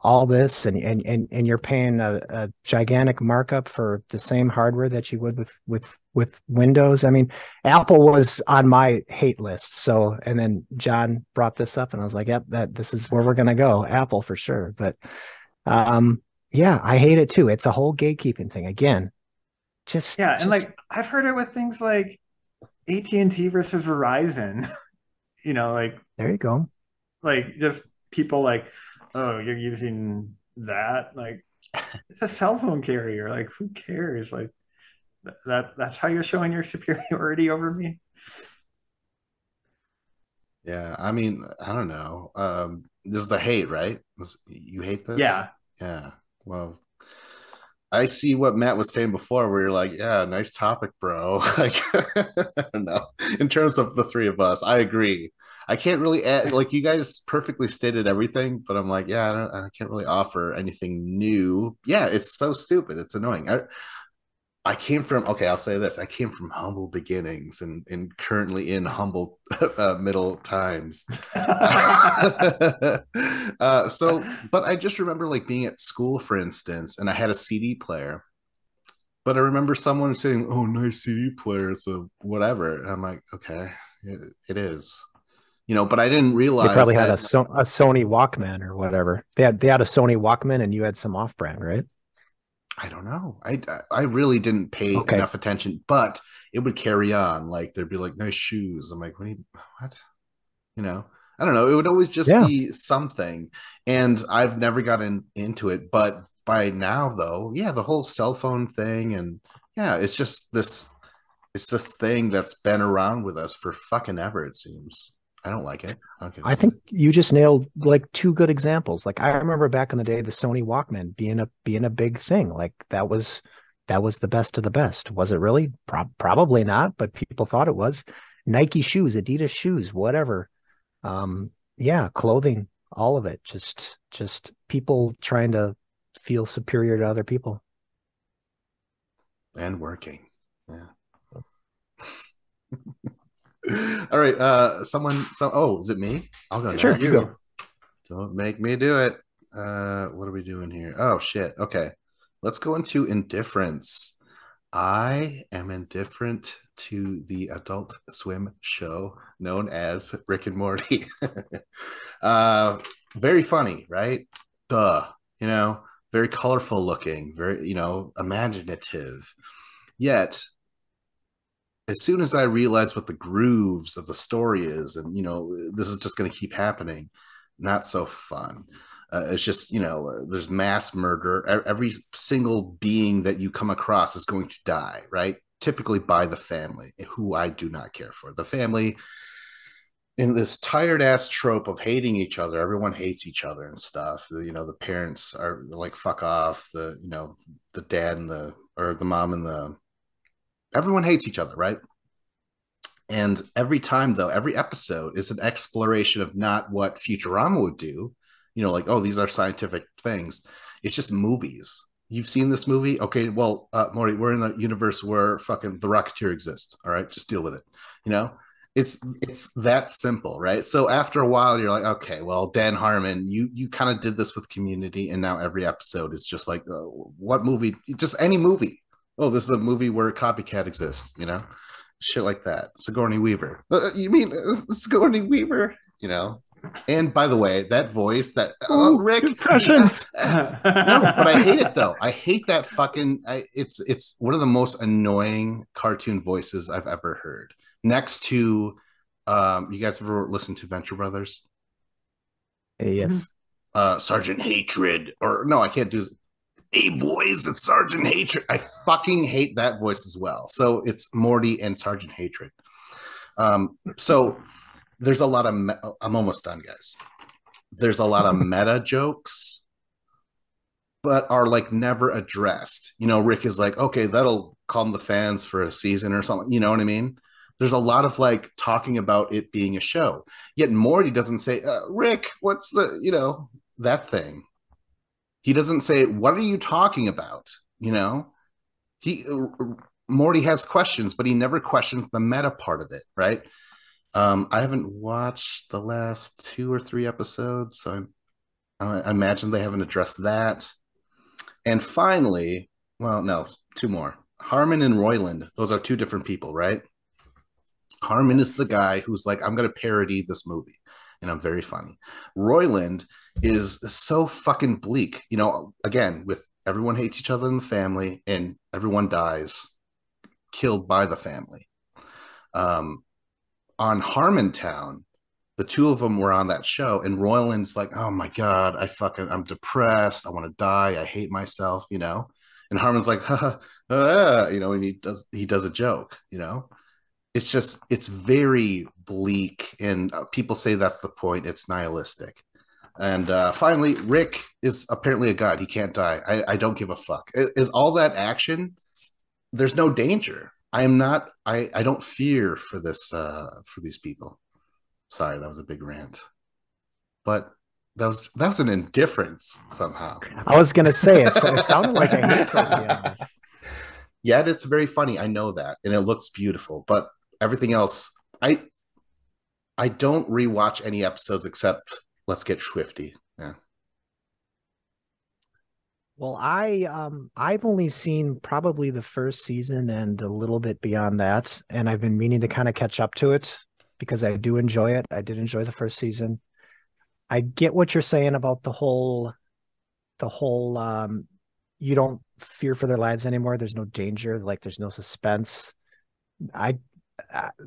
all this, and you're paying a gigantic markup for the same hardware that you would with Windows. I mean, Apple was on my hate list. So, and then John brought this up, and I was like, yep, this is where we're gonna go, Apple for sure. But yeah, I hate it too. It's a whole gatekeeping thing again. And like I've heard it with things like AT&T versus Verizon. Like there you go. Like just people like, oh, you're using that? Like it's a cell phone carrier. Like who cares? Like that's how you're showing your superiority over me. Yeah, I mean, I don't know. This is the hate, right? You hate this? Yeah. Yeah. Well, I see what Matt was saying before, where you're like, yeah, nice topic, bro. Like, I don't know. In terms of the three of us, I agree. I can't really add, like, you guys perfectly stated everything, but I'm like, yeah, I can't really offer anything new. Yeah, it's so stupid. It's annoying. I came from, okay, I'll say this. I came from humble beginnings and currently in humble middle times. But I just remember like being at school, for instance, and I had a CD player. But I remember someone saying, oh, nice CD player. It's a whatever. And I'm like, okay, it is. But I didn't realize they probably that had a Sony Walkman or whatever. They had a Sony Walkman, and you had some off-brand, right? I don't know. I really didn't pay enough attention, but it would carry on. Like there'd be like nice shoes. I'm like, what? I don't know. It would always just be something, and I've never gotten into it. But by now, though, yeah, the whole cell phone thing, and yeah, it's just this thing that's been around with us for fucking ever. It seems. I don't like it. I think you just nailed like two good examples. Like I remember back in the day, the Sony Walkman being a big thing. Like that was the best of the best. Was it really? Probably not, but people thought it was. Nike shoes, Adidas shoes, whatever. Yeah, clothing, all of it. Just people trying to feel superior to other people. And working. Yeah. All right. Is it me? I'll go Sure, next. you go. Don't make me do it. What are we doing here? Oh shit. Okay. Let's go into indifference. I am indifferent to the Adult Swim show known as Rick and Morty. Very funny, right? Duh. Very colorful looking, very, imaginative. Yet as soon as I realized what the grooves of the story is, and this is just going to keep happening, not so fun. It's just there's mass murder. Every single being that you come across is going to die, right? Typically by the family, who I do not care for. The family, in this tired ass trope of hating each other, everyone hates each other and stuff. The parents are like fuck off. The dad and the mom and the everyone hates each other, right? And every time, though, every episode is an exploration of not what Futurama would do, like, oh, these are scientific things. It's just movies. You've seen this movie? Okay, well, Morty, we're in a universe where fucking the Rocketeer exists. All right, just deal with it. It's that simple, right? So after a while, you're like, okay, well, Dan Harmon, you kind of did this with Community, and now every episode is just like, what movie? Just any movie. Oh, this is a movie where a copycat exists, shit like that. Sigourney Weaver. You mean Sigourney Weaver? And by the way, that voice, that Rick impressions. No, but I hate it though. I hate that fucking. It's one of the most annoying cartoon voices I've ever heard. Next to, you guys ever listen to Venture Brothers? Yes. Sergeant Hatred, or no, I can't do. Hey boys, it's Sergeant Hatred. I fucking hate that voice as well. So it's Morty and Sergeant Hatred. So there's a lot of I'm almost done, guys. There's a lot of meta jokes, but are like never addressed. Rick is like, okay, that'll calm the fans for a season or something. You know what I mean? There's a lot of like talking about it being a show. Yet Morty doesn't say, Rick, what's the, that thing? He doesn't say, "What are you talking about?" You know, he Morty has questions, but he never questions the meta part of it, right? I haven't watched the last 2 or 3 episodes, so I imagine they haven't addressed that. And finally, well, no, two more. Harmon and Royland, those are two different people, right? Harmon is the guy who's like, I'm going to parody this movie, and I'm very funny. Royland is so fucking bleak. You know, again, with everyone hates each other in the family, and everyone dies, killed by the family. Um, on Harmontown, the two of them were on that show, and Royland's like, "Oh my god, I'm depressed. I want to die. I hate myself," you know. And Harmon's like, you know, and he does a joke, you know. It's very bleak, and people say that's the point. It's nihilistic. And finally, Rick is apparently a god. He can't die. I don't give a fuck. Is all that action? There's no danger. I am not. I don't fear for this for these people. Sorry, that was a big rant, but that was an indifference somehow. I was gonna say it sounded like a hate towards the end. Yet it's very funny. I know that, and it looks beautiful. But everything else, I don't rewatch any episodes except Let's Get Swifty. Yeah. Well, I've only seen probably the first season and a little bit beyond that, and I've been meaning to kind of catch up to it because I do enjoy it. I did enjoy the first season. I get what you're saying about the whole you don't fear for their lives anymore. There's no danger, like there's no suspense. I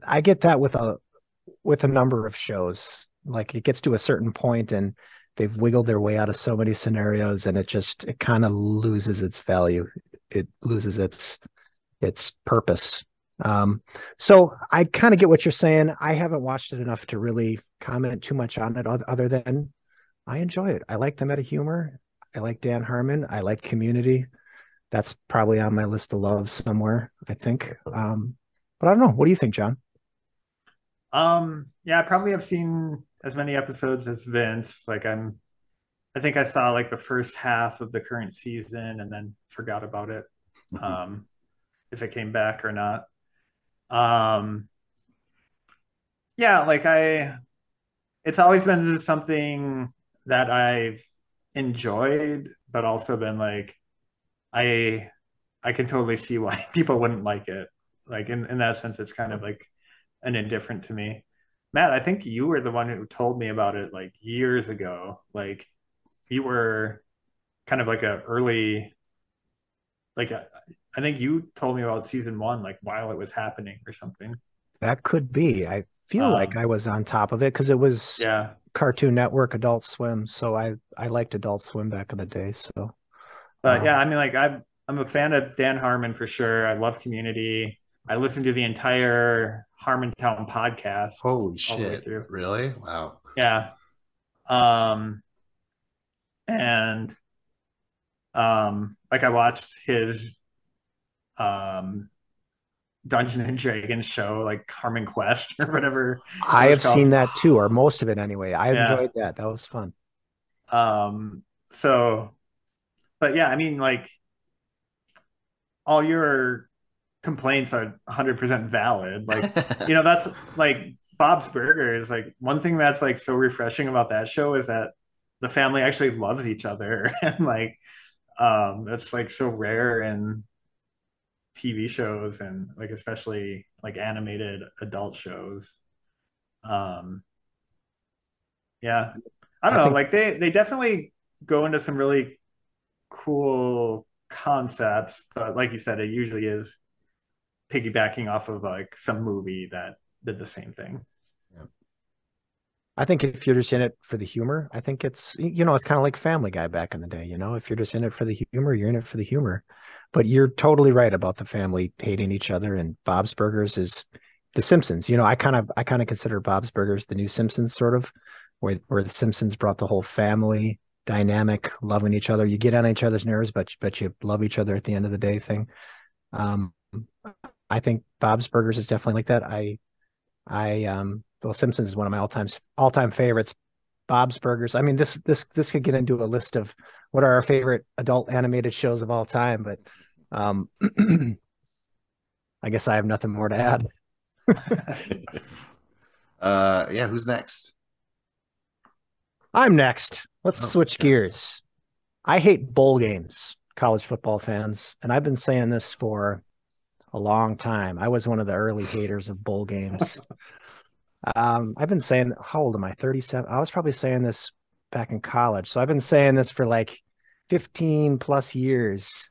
I get that with a number of shows. Like it gets to a certain point and they've wiggled their way out of so many scenarios and it kind of loses its value. It loses its purpose. So I kind of get what you're saying. I haven't watched it enough to really comment too much on it other than I enjoy it. I like the meta humor. I like Dan Harmon. I like Community. That's probably on my list of loves somewhere, I think. But I don't know. What do you think, John? Yeah, I probably have seen as many episodes as Vince. I think I saw like the first half of the current season and then forgot about it. Um, if it came back or not. Um, yeah, it's always been something that I've enjoyed, but also been like, I, I can totally see why people wouldn't like it. Like in that sense, it's kind of like an indifferent to me. Matt, I think you were the one who told me about it like years ago. Like you were kind of like a early, like I think you told me about season one, like while it was happening or something. That could be. I feel like Um, I was on top of it because it was yeah, Cartoon Network, Adult Swim. So I liked Adult Swim back in the day. So but yeah, um, I mean, like I'm a fan of Dan Harmon for sure. I love Community. I listened to the entire Harmontown podcast Holy all the way shit! through. Really? Wow. Yeah, um, and like I watched his um Dungeon and Dragons show, like Harmon Quest or whatever it I was have called. seen that too, or most of it anyway. I Yeah. enjoyed that. That was fun. So, but yeah, I mean, like all your complaints are 100% valid. Like, that's like Bob's Burgers. Like one thing that's like so refreshing about that show is that the family actually loves each other, and like that's like so rare in TV shows and like especially like animated adult shows. Um, yeah, I I don't know. think Like they definitely go into some really cool concepts, but like you said, it usually is piggybacking off of like some movie that did the same thing. Yeah. I think if you're just in it for the humor, I think it's kind of like Family Guy back in the day. If you're just in it for the humor, you're in it for the humor. But you're totally right about the family hating each other. And Bob's Burgers is The Simpsons. I kind of consider Bob's Burgers the new Simpsons, sort of, where the Simpsons brought the whole family dynamic, loving each other. You get on each other's nerves, but you love each other at the end of the day thing. Um, I think Bob's Burgers is definitely like that. Well, Simpsons is one of my all time favorites, Bob's Burgers. I mean, this could get into a list of what are our favorite adult animated shows of all time, but um, I guess I have nothing more to add. Yeah, who's next? I'm next. Let's Oh, switch okay. gears. I hate bowl games, college football fans, and I've been saying this for a long time. I was one of the early haters of bowl games. I've been saying, how old am I? 37. I was probably saying this back in college. So I've been saying this for like 15 plus years.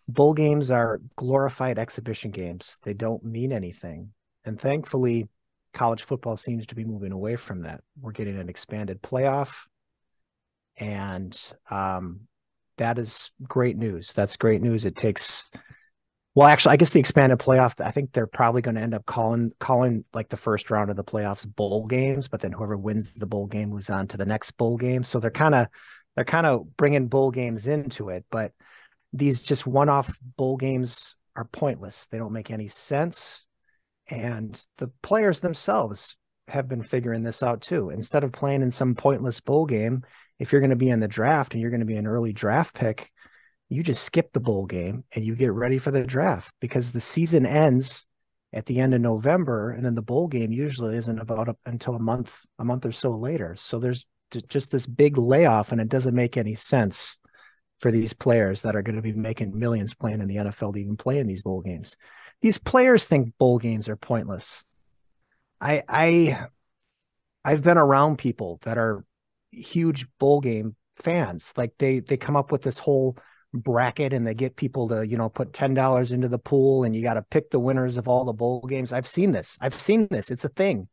Bowl games are glorified exhibition games. They don't mean anything. And thankfully, college football seems to be moving away from that. We're getting an expanded playoff, and that is great news. That's great news. It takes, well, actually, I guess the expanded playoff, I think they're probably going to end up calling like the first round of the playoffs bowl games, but then whoever wins the bowl game moves on to the next bowl game. So they're kind of bringing bowl games into it, but these just one-off bowl games are pointless. They don't make any sense. And the players themselves have been figuring this out too. Instead of playing in some pointless bowl game, if you're going to be in the draft and you're going to be an early draft pick, you just skip the bowl game and you get ready for the draft, because the season ends at the end of November, and then the bowl game usually isn't until a month or so later. So there's just this big layoff, and it doesn't make any sense for these players that are going to be making millions playing in the NFL to even play in these bowl games. These players think bowl games are pointless. I I've been around people that are huge bowl game fans. Like they come up with this whole bracket, and they get people to, put $10 into the pool, and you got to pick the winners of all the bowl games. I've seen this. It's a thing,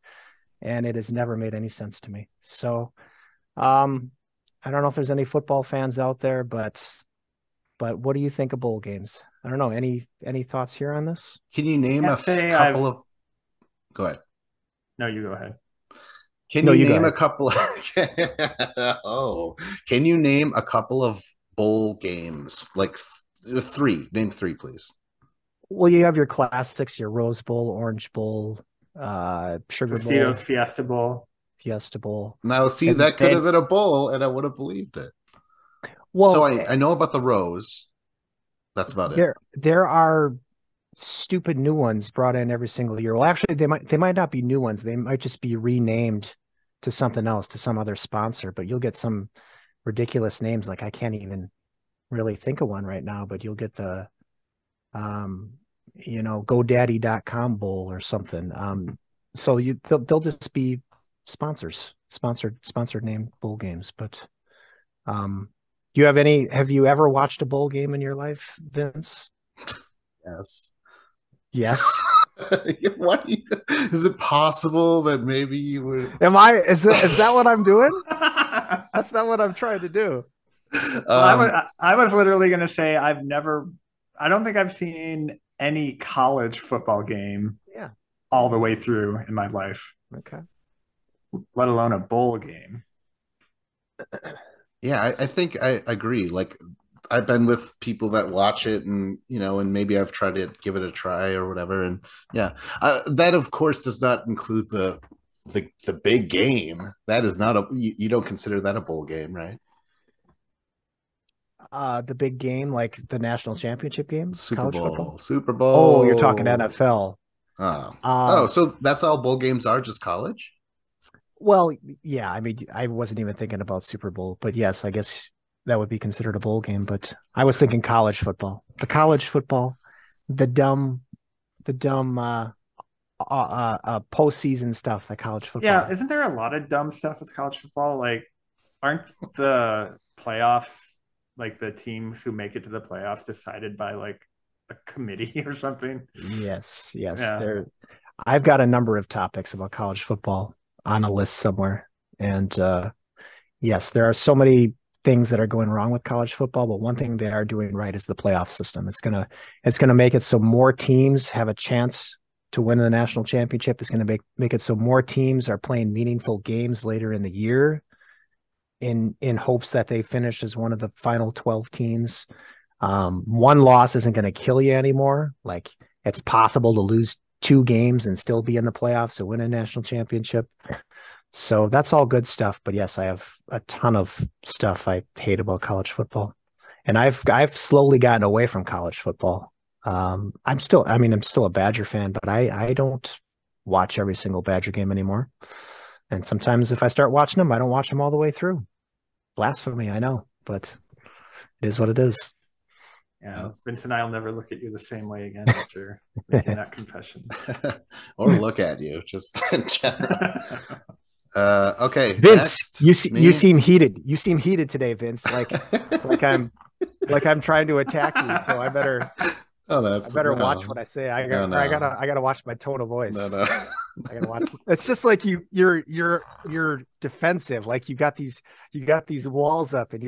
and it has never made any sense to me. So, I don't know if there's any football fans out there, but what do you think of bowl games? I don't know. Any thoughts here on this? Can you name Can't say couple I've. of? Go ahead. No, you go ahead. Can No, you you go name a ahead. couple of oh, can you name a couple of bowl games? Like three. Name three, please. Well, you have your classics, your Rose Bowl, Orange Bowl, Sugar Tostitos Bowl, Fiesta Bowl. Fiesta Bowl, Now, see, and that could have then, been a bowl, and I would have believed it. So well, I know about the Rose. That's about it. there are stupid new ones brought in every single year. Well, actually, they might not be new ones. They might just be renamed to something else, to some other sponsor. But you'll get some ridiculous names. Like I can't even really think of one right now. But you'll get the um, GoDaddy.com bowl or something. So they'll just be sponsored name bowl games. But have you ever watched a bowl game in your life, Vince? Yes. Yes. Is it possible that maybe you would? Is that what I'm doing? That's not what I'm trying to do. I was literally going to say I don't think I've seen any college football game Yeah. all the way through in my life, Okay. let alone a bowl game. Yeah, I think I agree. Like, I've been with people that watch it, and and maybe I've tried to give it a try or whatever. And yeah, that of course does not include the big game. That is not you don't consider that a bowl game, right? The big game, like the national championship game, Super college football. Bowl, Super Oh, you're talking Bowl. NFL. Oh, so that's all bowl games are, just college? Well, yeah, I mean, I wasn't even thinking about Super Bowl, but yes, I guess that would be considered a bowl game. But I was thinking college football. The college football, the dumb postseason stuff, the college Yeah, football. isn't there a lot of dumb stuff with college football? Like, aren't the playoffs, like the teams who make it to the playoffs, decided by like a committee or something? Yes, yes. Yeah. I've got a number of topics about college football on a list somewhere. And yes, there are so many things that are going wrong with college football, but one thing they are doing right is the playoff system. It's gonna make it so more teams have a chance to win the national championship. It's gonna make it so more teams are playing meaningful games later in the year in hopes that they finish as one of the final 12 teams. One loss isn't going to kill you anymore. Like, it's possible to lose two games and still be in the playoffs to win a national championship. So that's all good stuff. But yes, I have a ton of stuff I hate about college football. And I've slowly gotten away from college football. I'm still a Badger fan, but I don't watch every single Badger game anymore. And sometimes if I start watching them, I don't watch them all the way through. Blasphemy, I know, but it is what it is. Yeah, Vince and I'll never look at you the same way again after making that confession. Or look at you, just in general. Okay, Vince, next, you seem heated. You seem heated today, Vince. Like I'm trying to attack you. So I better watch what I say. I gotta watch my tone of voice. No. I gotta watch. It's just like you're defensive. Like you got these walls up, and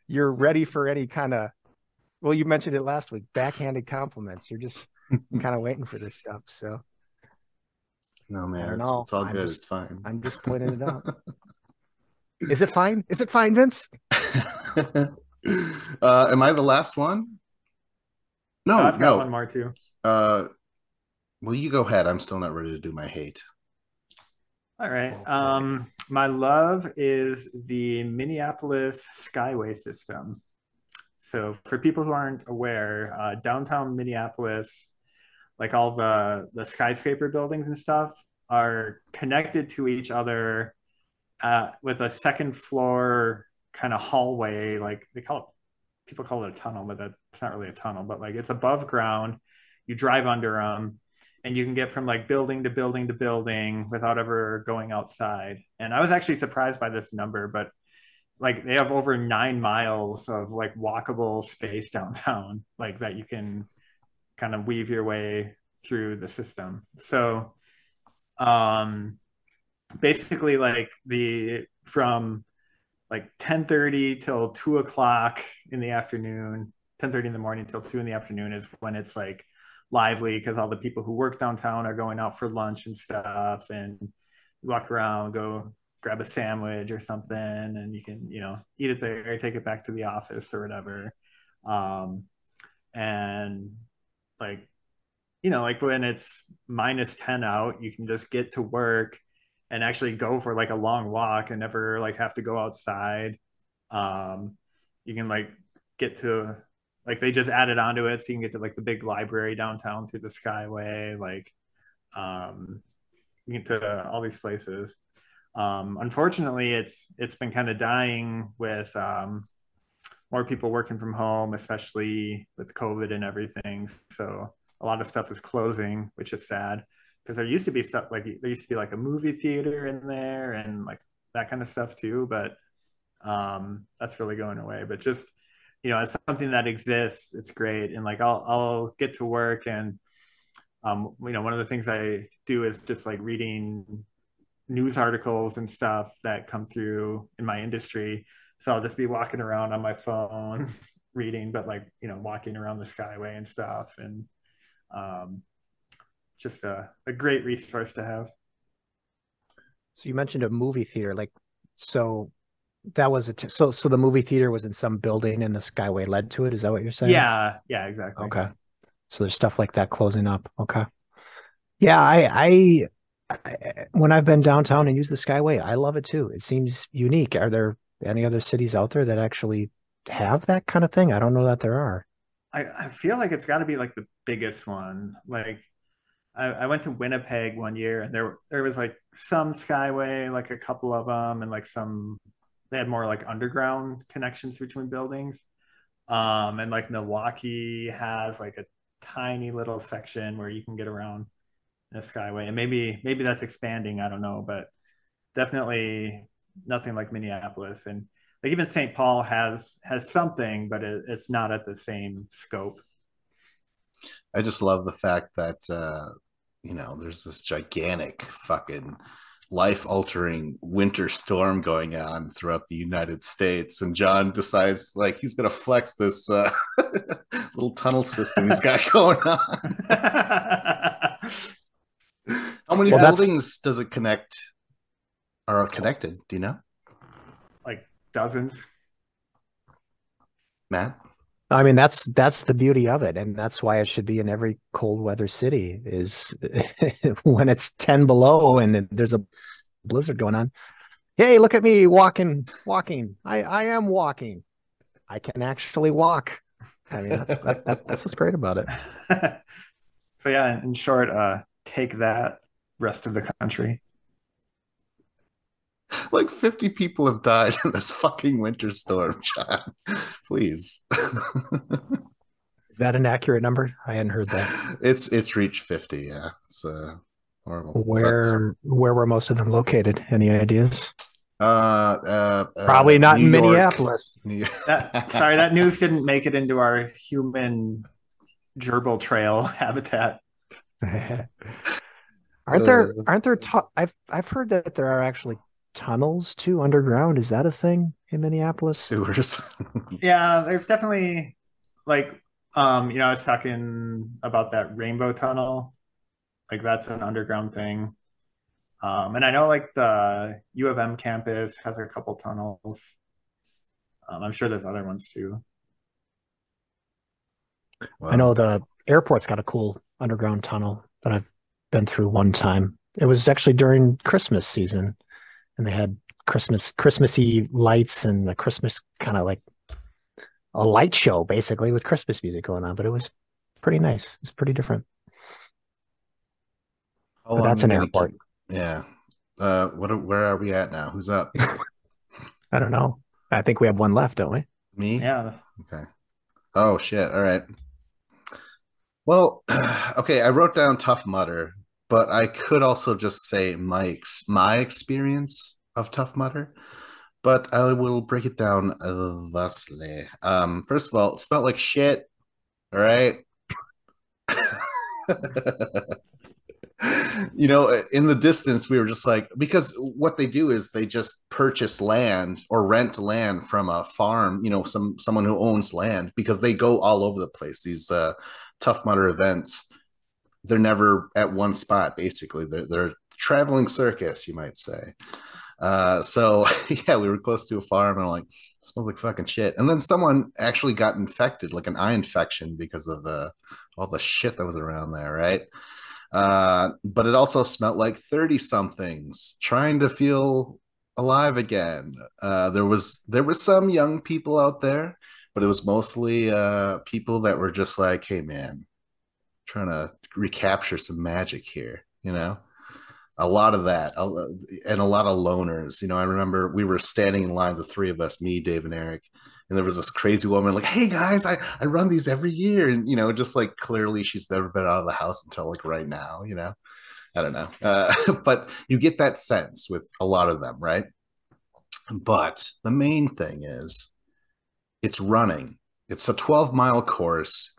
you're ready for any kind of. Well, you mentioned it last week. Backhanded compliments. You're just kind of waiting for this stuff. So. No, man, it's all good. It's fine. I'm just pointing it out. Is it fine? Is it fine, Vince? Am I the last one? No, I've got one more too. Well, you go ahead. I'm still not ready to do my hate. All right. My love is the Minneapolis Skyway system. So for people who aren't aware, downtown Minneapolis, like all the skyscraper buildings and stuff are connected to each other with a second floor kind of hallway. Like people call it a tunnel, but it's not really a tunnel, but like it's above ground. You drive under them and you can get from like building to building to building without ever going outside. And I was actually surprised by this number, but like they have over 9 miles of like walkable space downtown, like that you can kind of weave your way through the system. So basically like from like 10:30 till 2 o'clock in the afternoon, 10:30 in the morning till 2 in the afternoon is when it's like lively, because all the people who work downtown are going out for lunch and stuff, and walk around, go grab a sandwich or something, and you can, eat it there, take it back to the office or whatever. And like, like when it's -10 out, you can just get to work and actually go for like a long walk and never like have to go outside. You can like get to, like, they just added onto it, so you can get to like the big library downtown through the Skyway. Like, you get to all these places. Unfortunately, it's been kind of dying with more people working from home, especially with COVID and everything. So a lot of stuff is closing, which is sad, because there used to be stuff like a movie theater in there and like that kind of stuff too. But that's really going away. But just, as something that exists, it's great. And like I'll get to work, and one of the things I do is just like reading news articles and stuff that come through in my industry. So I'll just be walking around on my phone reading, but like, walking around the Skyway and stuff. And just a great resource to have. So you mentioned a movie theater, like, so that was so the movie theater was in some building and the Skyway led to it. Is that what you're saying? Yeah, exactly. Okay. So there's stuff like that closing up. Okay. Yeah, I when I've been downtown and used the Skyway, I love it too. It seems unique. Are there any other cities out there that actually have that kind of thing? I don't know that there are. I feel like it's got to be like the biggest one. Like I went to Winnipeg one year, and there was like some Skyway, like a couple of them, and like they had more like underground connections between buildings. And like Milwaukee has like a tiny little section where you can get around in a Skyway, and maybe that's expanding. I don't know, but definitely nothing like Minneapolis. And like even St. Paul has something, but it's not at the same scope. I just love the fact that there's this gigantic fucking life-altering winter storm going on throughout the United States, and John decides like he's gonna flex this little tunnel system he's got going on. How many buildings does it are connected? Do you know? Like dozens. Matt? I mean, that's the beauty of it, and that's why it should be in every cold weather city, is when it's 10 below and there's a blizzard going on. Hey, look at me walking. I am walking. I can actually walk. I mean, that's what's great about it. So yeah, in short, take that, rest of the country. Like 50 people have died in this fucking winter storm, John. Please. Is that an accurate number? I hadn't heard that. It's reached 50, yeah. It's horrible. But Where were most of them located? Any ideas? Probably New not in York. Minneapolis. Sorry, that news didn't make it into our human gerbil trail habitat. Aren't there I've heard that there are actually tunnels too underground. Is that a thing in Minneapolis? Sewers. Yeah, there's definitely like I was talking about that rainbow tunnel. Like that's an underground thing. And I know like the U of M campus has a couple tunnels. I'm sure there's other ones too. I know the airport's got a cool underground tunnel that I've been through one time. It was actually during Christmas season, and they had Christmassy lights and a Christmas kind of like a light show basically with Christmas music going on, but it was pretty nice. It's pretty different. But that's an airport. Yeah. Where are we at now? Who's up? I don't know. I think we have one left, don't we? Me? Yeah. Okay. Oh shit. All right. Well, okay, I wrote down Tough Mudder, but I could also just say my experience of Tough Mudder, but I will break it down thusly. First of all, it smelled like shit. All right. In the distance, we were just like, because what they do is they just purchase land or rent land from a farm, someone who owns land, because they go all over the place. These Tough Mudder events, they're never at one spot. Basically, they're traveling circus, you might say. So yeah, we were close to a farm, and I'm like, it smells like fucking shit. And then someone actually got infected, like an eye infection, because of all the shit that was around there, right? But it also smelled like 30 somethings trying to feel alive again. There was some young people out there, but it was mostly people that were just like, hey man, trying to recapture some magic here, a lot of that, and a lot of loners. I remember we were standing in line, the three of us, me, Dave, and Eric, and there was this crazy woman like, hey guys, I run these every year, and just like clearly she's never been out of the house until like right now. I don't know, but you get that sense with a lot of them, right? But the main thing is it's running. It's a 12-mile course.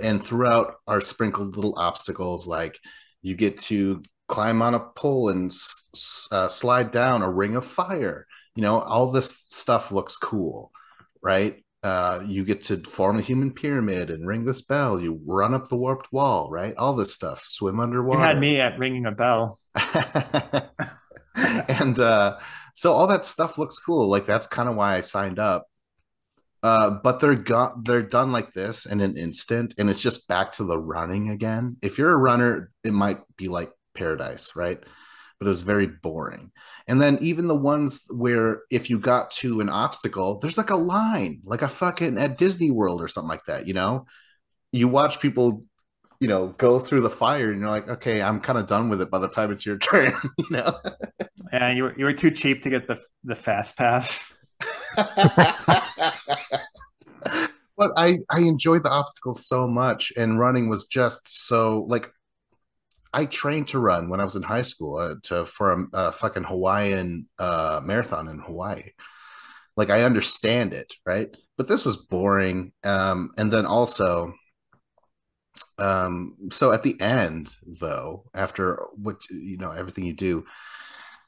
And throughout are sprinkled little obstacles, like you get to climb on a pole and slide down a ring of fire. All this stuff looks cool, right? You get to form a human pyramid and ring this bell. You run up the warped wall, right? All this stuff. Swim underwater. You had me at ringing a bell. And so all that stuff looks cool. Like that's kind of why I signed up. But they're done like this in an instant, and it's just back to the running again. If you're a runner, it might be like paradise, right? But it was very boring. And then even the ones where if you got to an obstacle, there's like a line, like a fucking at Disney World or something like that. You watch people, go through the fire, and you're like, okay, I'm kind of done with it by the time it's your turn. Yeah, you were too cheap to get the fast pass. But I enjoyed the obstacles so much, and running was just so like, I trained to run when I was in high school for a fucking Hawaiian marathon in Hawaii. Like I understand it, right? But this was boring. And then also, so at the end, though, after what everything you do,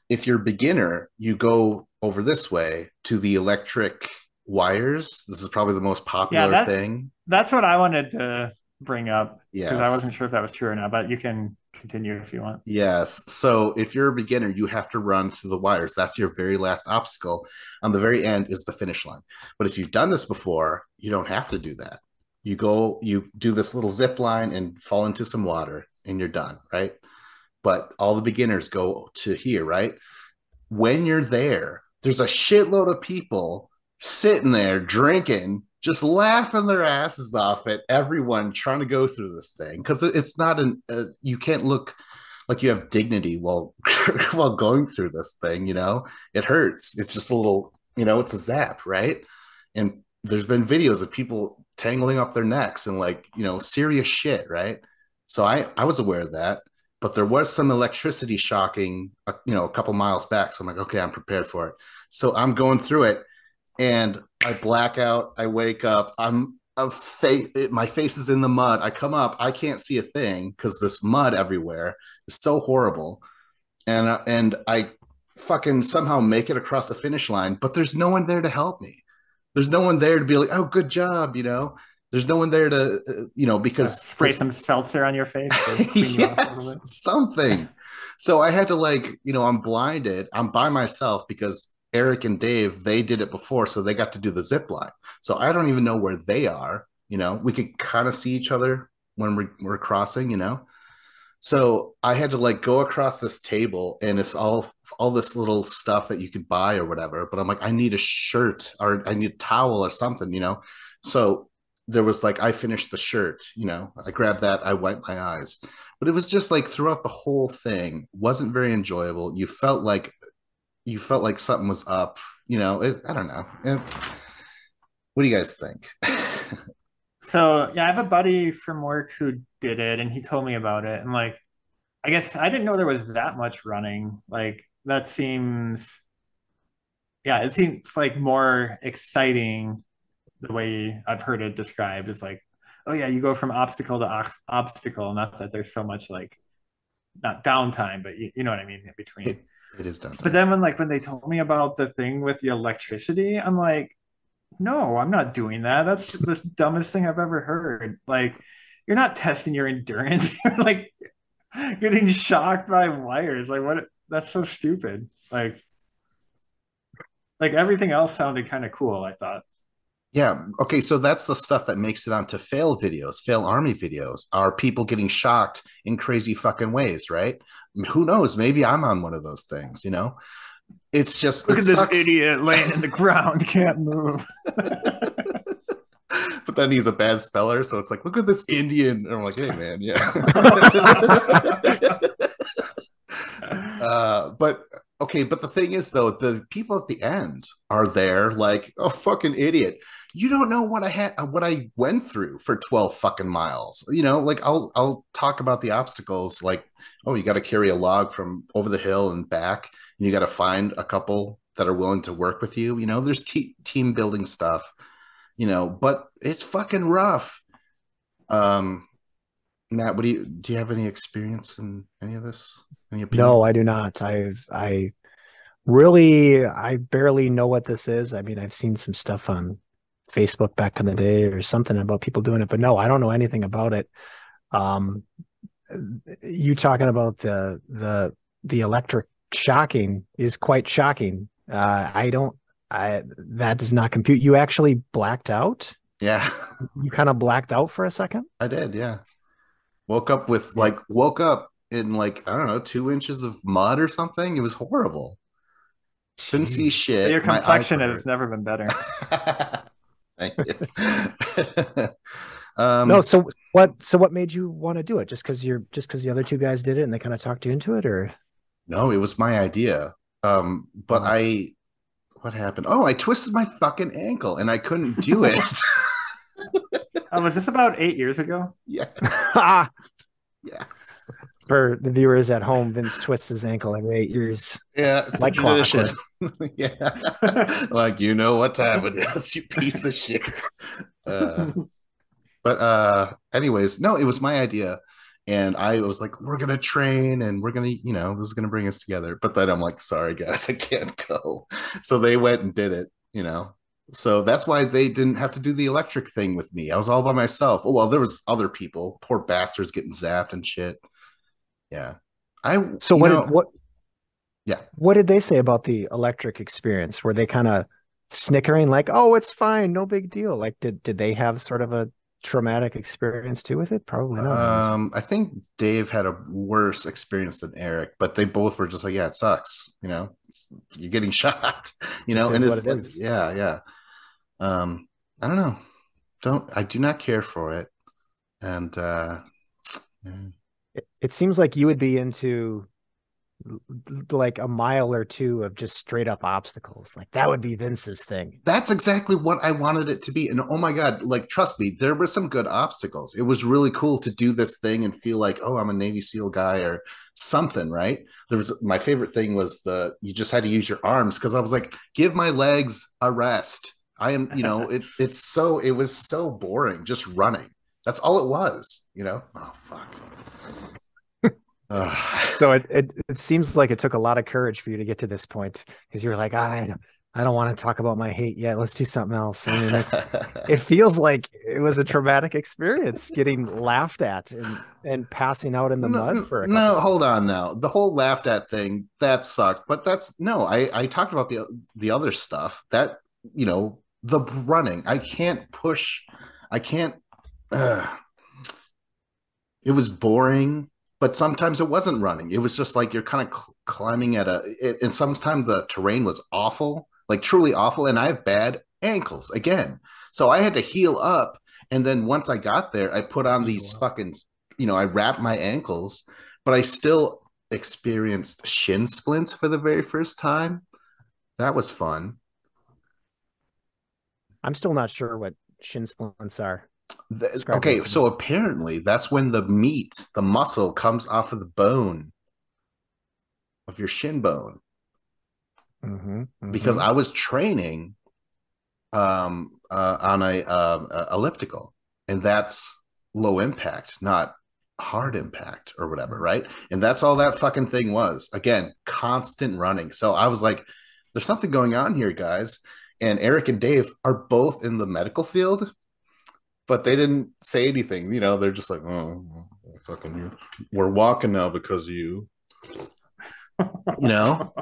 if you're a beginner, you go over this way to the electric wires. This is probably the most popular thing. That's what I wanted to bring up, because Yes. I wasn't sure if that was true or not, but you can continue if you want. Yes. So if you're a beginner, you have to run to the wires. That's your very last obstacle. On the very end is the finish line. But if you've done this before, you don't have to do that. You do this little zip line and fall into some water, and you're done, right? but all the beginners go to here, right? When you're there, there's a shitload of people sitting there drinking, just laughing their asses off at everyone trying to go through this thing, because it's not you can't look like you have dignity while while going through this thing. It hurts. It's just a little, it's a zap, right? And there's been videos of people tangling up their necks and like, serious shit, right? So I was aware of that, but there was some electricity shocking, a couple miles back. So I'm like, okay, I'm prepared for it. So I'm going through it, and I black out. I wake up. My face is in the mud. I come up. I can't see a thing because this mud everywhere is so horrible. And I fucking somehow make it across the finish line, but there's no one there to help me. There's no one there to be like, oh, good job. There's no one there to, because spray some seltzer on your face. To clean you off a little bit. Something. So I had to I'm blinded. I'm by myself because Eric and Dave, they did it before. So they got to do the zip line. So I don't even know where they are. We could kind of see each other when we're crossing, So I had to go across this table, and it's all this little stuff that you could buy or whatever. But I'm like, I need a shirt or I need a towel or something, So there was I finished the shirt, I grabbed that, I wiped my eyes. But it was just throughout the whole thing, wasn't very enjoyable. You felt like something was up, I don't know. What do you guys think? So yeah, I have a buddy from work who did it, and he told me about it. And I guess I didn't know there was that much running. That seems, yeah, it seems more exciting the way I've heard it described. Is oh yeah, you go from obstacle to obstacle. Not that there's so much not downtime, but you know what I mean in between. It is downtime. But then when they told me about the thing with the electricity, I'm like, no, I'm not doing that. That's the dumbest thing I've ever heard. You're not testing your endurance. You're getting shocked by wires. What? That's so stupid. Everything else sounded kind of cool, I thought. Yeah. Okay. So that's the stuff that makes it onto fail videos, fail army videos, are people getting shocked in crazy fucking ways, right? Who knows? Maybe I'm on one of those things, It's just, look at this idiot laying in the ground, can't move. But then he's a bad speller, so it's look at this Indian. And I'm like, hey man, yeah. But okay, but the thing is though, the people at the end are there oh, fucking idiot. You don't know what I went through for 12 fucking miles. I'll talk about the obstacles, oh, you got to carry a log from over the hill and back, and you got to find a couple that are willing to work with you. There's team building stuff, but it's fucking rough. Matt, do you have any experience in any of this? Any opinion? No, I do not. I barely know what this is. I mean, I've seen some stuff on Facebook back in the day or something about people doing it, but no, I don't know anything about it. You talking about the electric shocking is quite shocking. That does not compute. You actually blacked out? Yeah. You kind of blacked out for a second? I did, yeah. Woke up in I don't know, 2 inches of mud or something. It was horrible. Couldn't see shit. Your complexion has never been better. Thank you. No, so what made you want to do it? Just because the other two guys did it and they kind of talked you into it, or? No, it was my idea. But what happened? Oh, I twisted my fucking ankle and I couldn't do it. Was this about 8 years ago? Yes. Yes. For the viewers at home, Vince twists his ankle every 8 years. Yeah, it's like tradition. Yeah. You know what time it is, you piece of shit. But anyways, no, it was my idea. And I was like, we're going to train and we're going to, this is going to bring us together. But then I'm like, sorry, guys, I can't go. So they went and did it, So that's why they didn't have to do the electric thing with me. I was all by myself. Oh, well, there was other people, poor bastards getting zapped and shit. Yeah. What did they say about the electric experience? Were they kind of snickering oh, it's fine, no big deal? Did they have sort of a traumatic experience too with it? Probably not. I think Dave had a worse experience than Eric, but they both were just like, yeah, it sucks. You're getting shot, Just and is what it's it like, is. yeah, yeah. I don't know. I do not care for it. And yeah. It seems like you would be into like a mile or two of just straight up obstacles. Like that would be Vince's thing. That's exactly what I wanted it to be. And oh my God, like, trust me, there were some good obstacles. It was really cool to do this thing and feel like, oh, I'm a Navy SEAL guy or something, right? My favorite thing was you just had to use your arms because I was like, give my legs a rest. I am, it was so boring just running. That's all it was. Oh, fuck. So it seems like it took a lot of courage for you to get to this point because you're like, I don't want to talk about my hate yet. Let's do something else. I mean, it feels like it was a traumatic experience getting laughed at and passing out in the mud for a couple no, seconds. hold on now. The whole laughed at thing, that sucked. But that's no, I talked about the other stuff that, the running. I can't push. I can't. Uh, it was boring, but sometimes it wasn't running. It was just like you're kind of climbing and sometimes the terrain was awful, like truly awful. And I have bad ankles again. So I had to heal up. And then once I got there, I put on these fucking, I wrapped my ankles, but I still experienced shin splints for the very first time. That was fun. I'm still not sure what shin splints are. Describe Okay, that to me. so apparently that's when the muscle comes off of the bone of your shin bone. Mm-hmm, Because mm-hmm. I was training on a elliptical, and that's low impact, not hard impact or whatever, right? And that's all that fucking thing was. Again, constant running. So I was like, there's something going on here, guys. And Eric and Dave are both in the medical field, but they didn't say anything. They're just like, oh, fucking, we're walking now because of you. You know,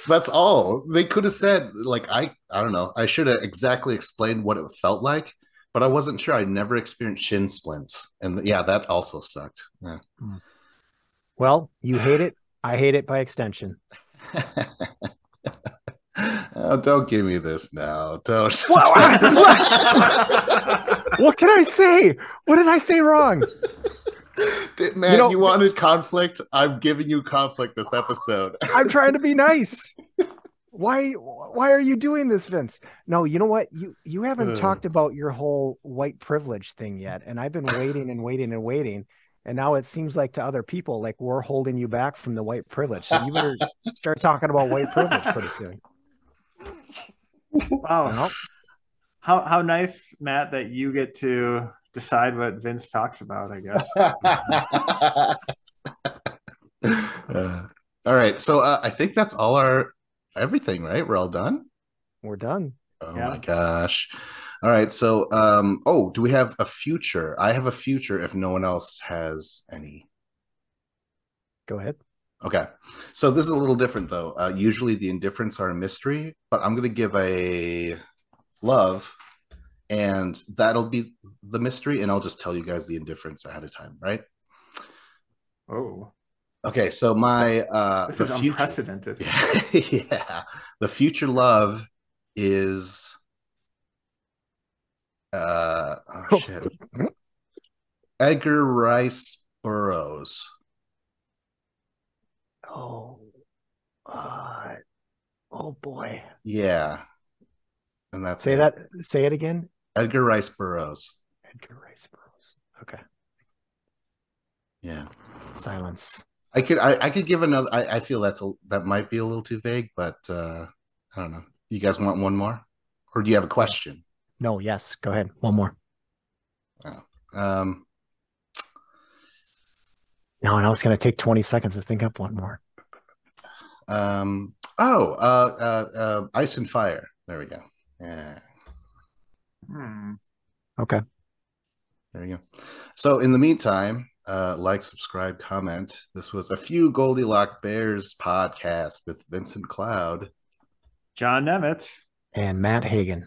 that's all they could have said. Like, I don't know. I should have exactly explained what it felt like, but I wasn't sure. I never experienced shin splints, and yeah, that also sucked. Yeah. Well, you hate it. I hate it by extension. Oh, don't give me this now. Don't. What? What can I say? What did I say wrong? Man, you wanted conflict. I'm giving you conflict this episode. I'm trying to be nice. Why are you doing this, Vince? No, you know what? You haven't talked about your whole white privilege thing yet, and I've been waiting and waiting and waiting, and now it seems like to other people like we're holding you back from the white privilege. So you better start talking about white privilege pretty soon. Wow. Well, How nice, Matt, that you get to decide what Vince talks about, I guess. All right. So I think that's all our everything, right? We're all done. we're done. Oh Yeah. my gosh. All right. So do we have a future? I have a future if no one else has any. Go ahead. Okay. So this is a little different though. Usually the indifferents are a mystery, but I'm gonna give a love, and that'll be the mystery, and I'll just tell you guys the indifference ahead of time, right? Oh, Okay, so my this the is future, unprecedented. yeah, the future love is oh shit, Edgar Rice Burroughs. Oh, oh boy. Yeah, and that's Say it. that. Say it again. Edgar Rice Burroughs. Edgar Rice Burroughs. Okay. Yeah, Silence. I could give another. I feel that might be a little too vague, but I don't know. You guys want one more, or do you have a Yeah. question? No, yes. Go ahead. One more. Oh. Um, No, and I was going to take 20 seconds to think up one more. Ice and Fire. There we go. Yeah, Okay. there we go. So in the meantime, like, subscribe, comment. This was a Few Goldilock Bears podcast with Vincent Cloud, John Nemeth. And Matt Hagen.